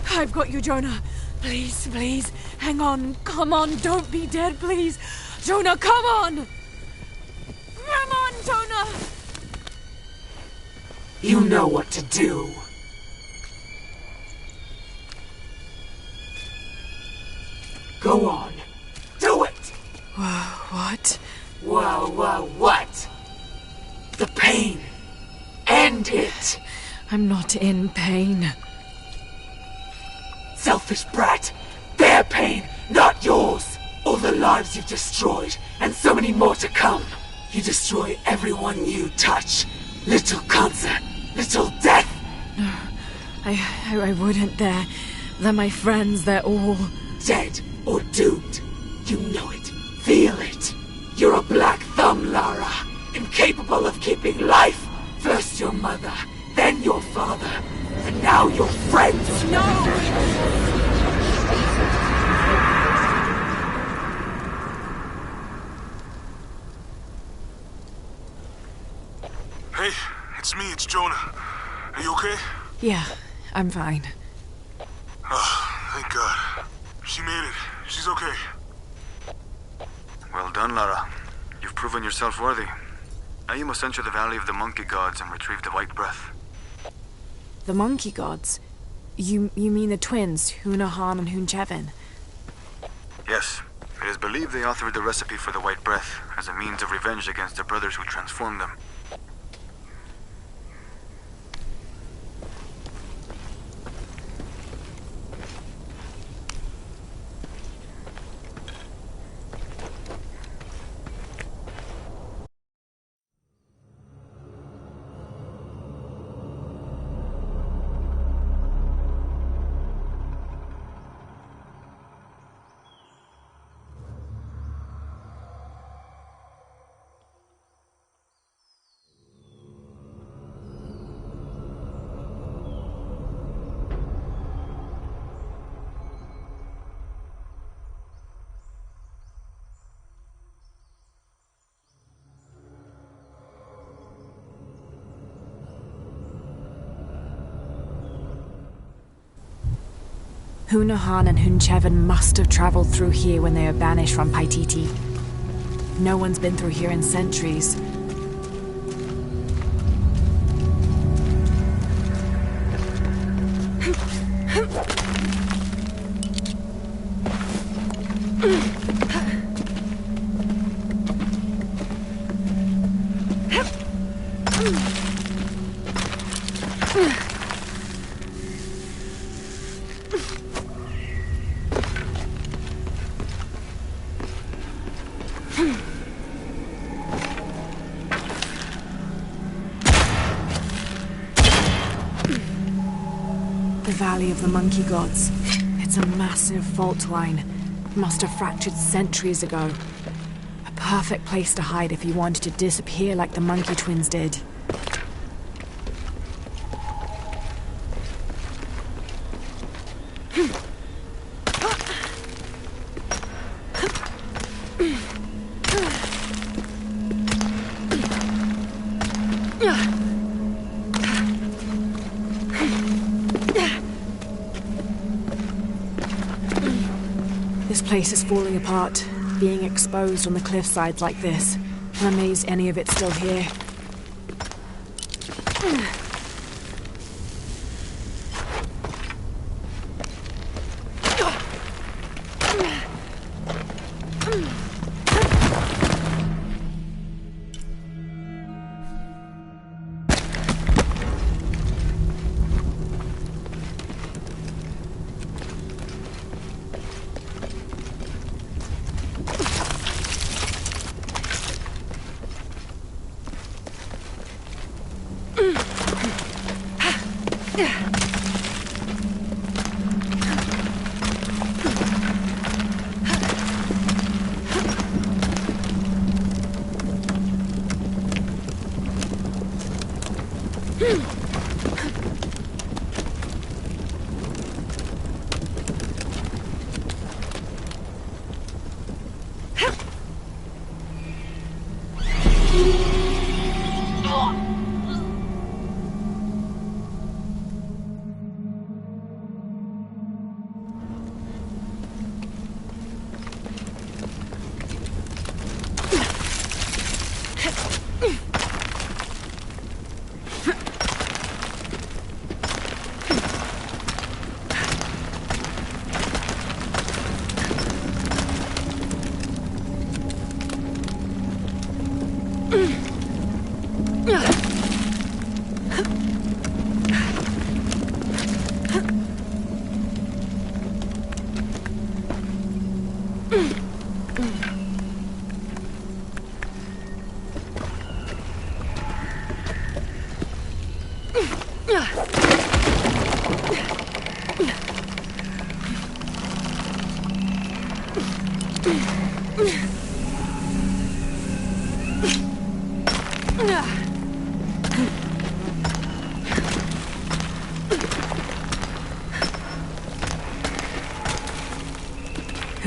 I've got you, Jonah. Please, please, hang on. Come on, don't be dead, please. Jonah, come on! Come on, Jonah! You know what to do. Go on. Do it! What? What? The pain. End it! I'm not in pain. Selfish brat! Their pain, not yours! All the lives you've destroyed, and so many more to come. You destroy everyone you touch. Little cancer, little death. No, I wouldn't. They're my friends. They're all dead or doomed. You know it. Feel it. You're a black thumb, Lara. Incapable of keeping life. First your mother, then your father, and now your friends. No! Hey, it's me, it's Jonah. Are you okay? Yeah, I'm fine. Oh, thank God. She made it. She's okay. Well done, Lara. You've proven yourself worthy. Now you must enter the Valley of the Monkey Gods and retrieve the White Breath. The Monkey Gods? You mean the twins, Hunahan and Hunchevin? Yes. It is believed they authored the recipe for the White Breath as a means of revenge against their brothers who transformed them. Hunahan and Hunchevin must have traveled through here when they were banished from Paititi. No one's been through here in centuries. The Valley of the Monkey Gods. It's a massive fault line. Must have fractured centuries ago. A perfect place to hide if you wanted to disappear like the Monkey Twins did. This place is falling apart, being exposed on the cliffsides like this. I'm amazed any of it's still here.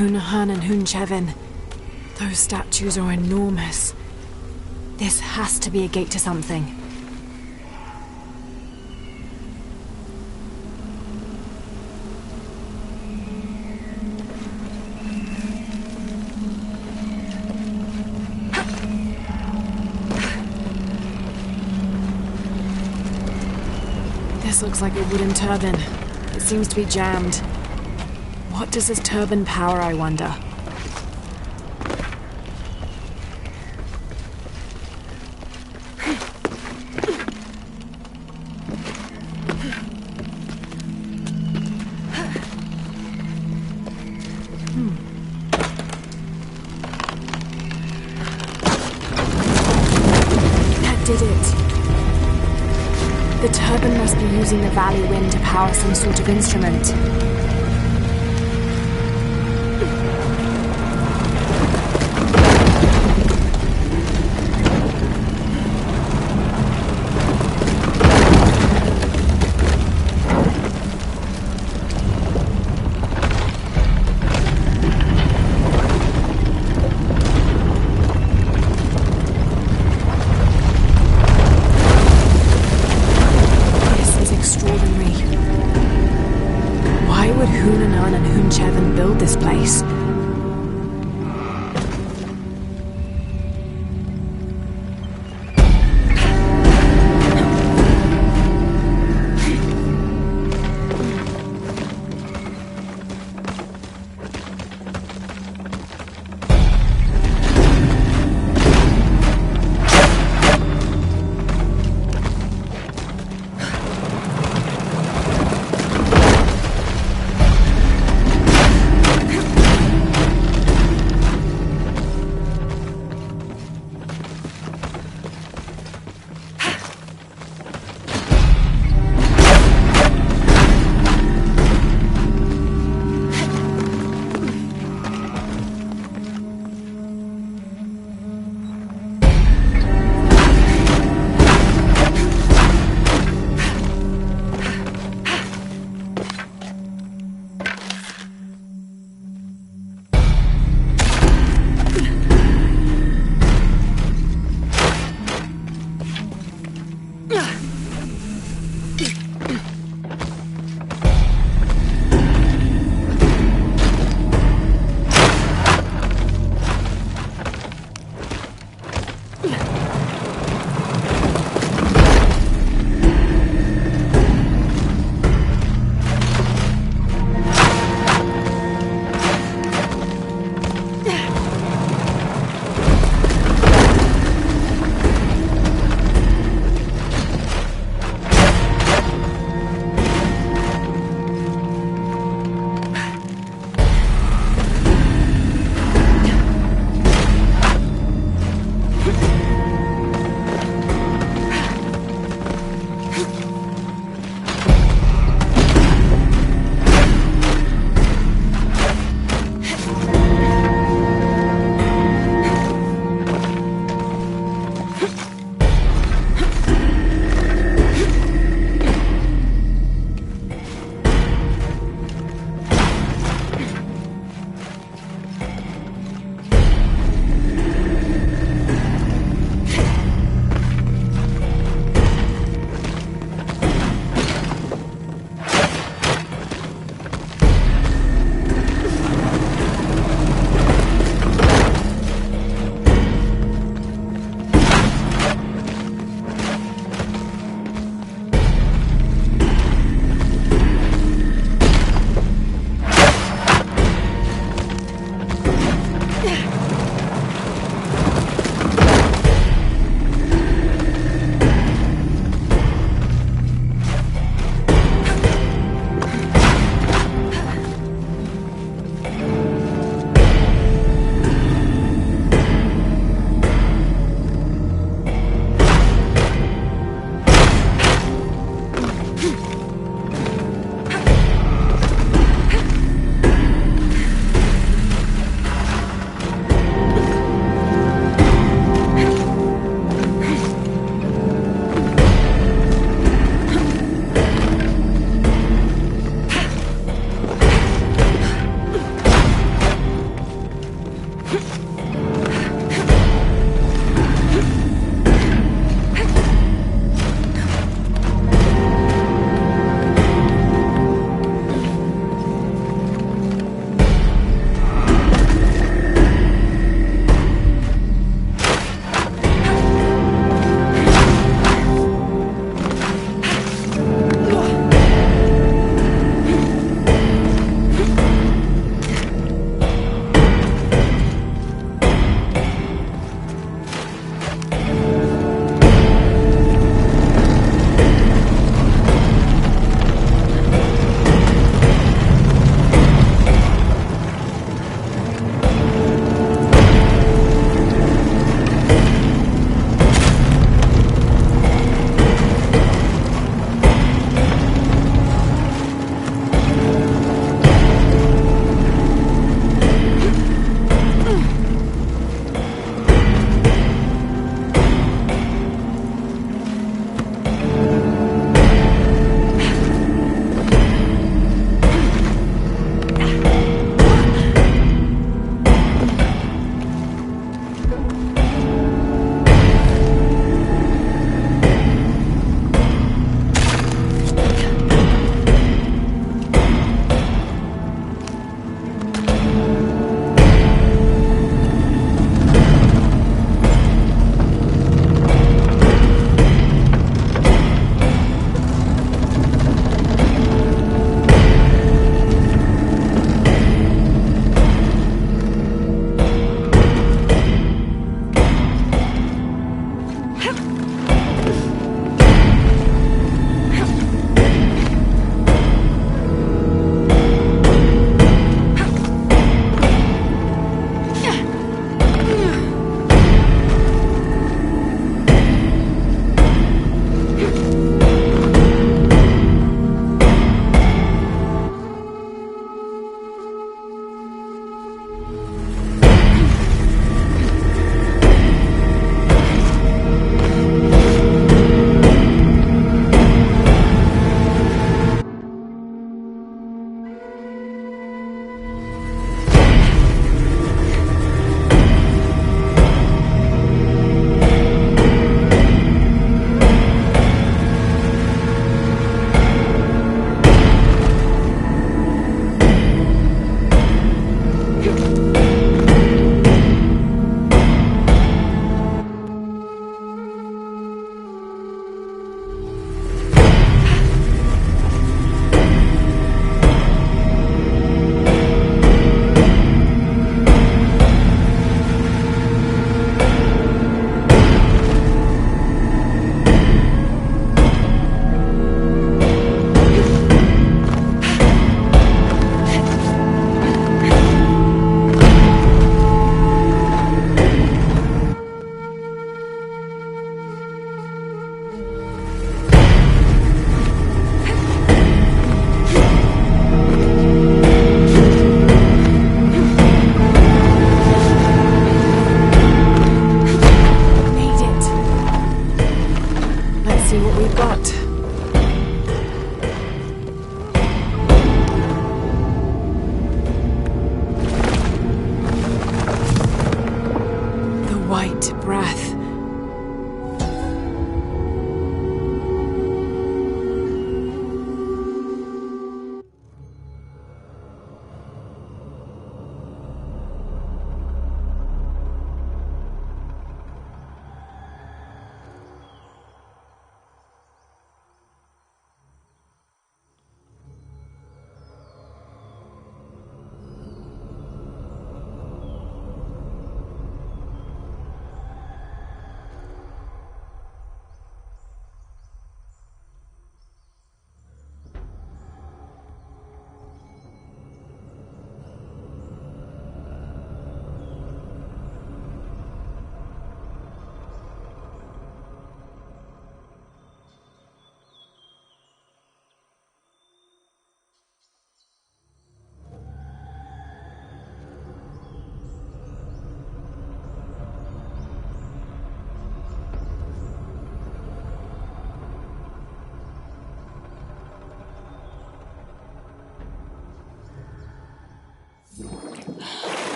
Hunahan and Hunchevin. Those statues are enormous. This has to be a gate to something. This looks like a wooden turban. It seems to be jammed. What does this turban power, I wonder? That did it. The turban must be using the valley wind to power some sort of instrument. This place.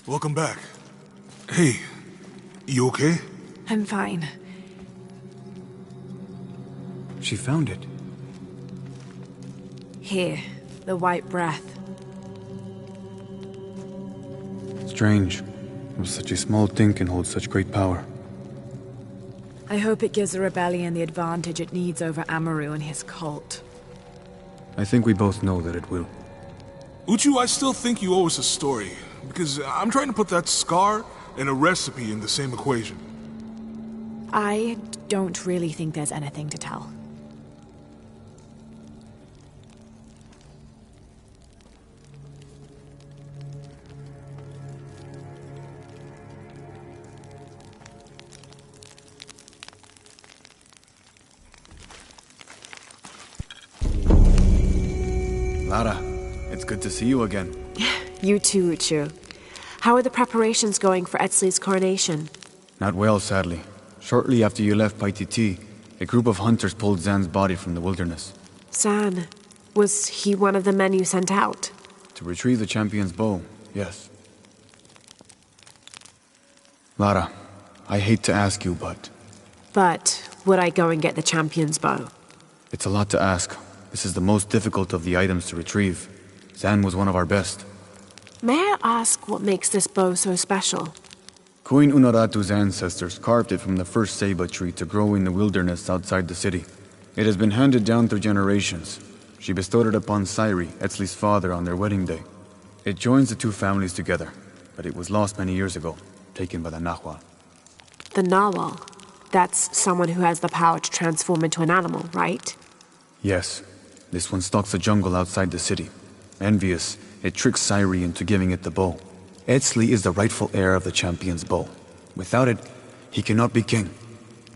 Welcome back. Hey, you okay? I'm fine. She found it. Here, the white breath. Strange. Such a small thing can hold such great power. I hope it gives the rebellion the advantage it needs over Amaru and his cult. I think we both know that it will. Uchu, I still think you owe us a story, because I'm trying to put that scar and a recipe in the same equation. I don't really think there's anything to tell. Lara, it's good to see you again. You too, Uchu. How are the preparations going for Etzli's coronation? Not well, sadly. Shortly after you left Paititi, a group of hunters pulled Zan's body from the wilderness. Zan, was he one of the men you sent out? To retrieve the champion's bow, yes. Lara, I hate to ask you, but... But would I go and get the champion's bow? It's a lot to ask. This is the most difficult of the items to retrieve. Zan was one of our best. May I ask what makes this bow so special? Queen Unuratu's ancestors carved it from the first ceiba tree to grow in the wilderness outside the city. It has been handed down through generations. She bestowed it upon Sairi, Etzli's father, on their wedding day. It joins the two families together, but it was lost many years ago, taken by the Nahual. The Nahual? That's someone who has the power to transform into an animal, right? Yes. This one stalks the jungle outside the city. Envious, it tricks Sairi into giving it the bow. Etzli is the rightful heir of the champion's bow. Without it, he cannot be king.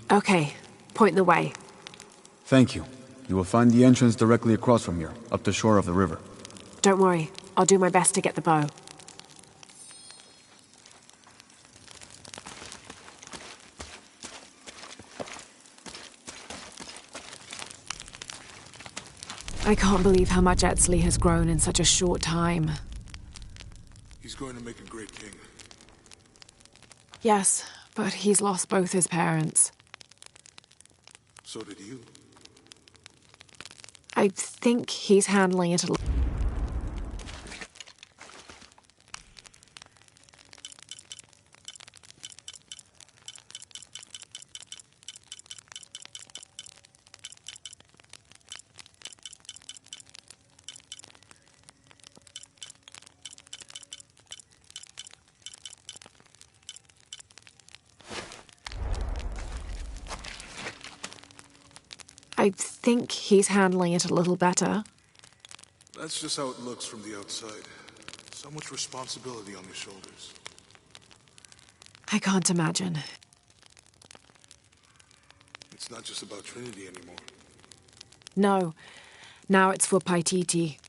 Okay, point the way. Thank you. You will find the entrance directly across from here, up the shore of the river. Don't worry, I'll do my best to get the bow. I can't believe how much Etzli has grown in such a short time. He's going to make a great king. Yes, but he's lost both his parents. So did you. I think he's handling it a little... I think he's handling it a little better. That's just how it looks from the outside. So much responsibility on his shoulders. I can't imagine. It's not just about Trinity anymore. No. Now it's for Paititi.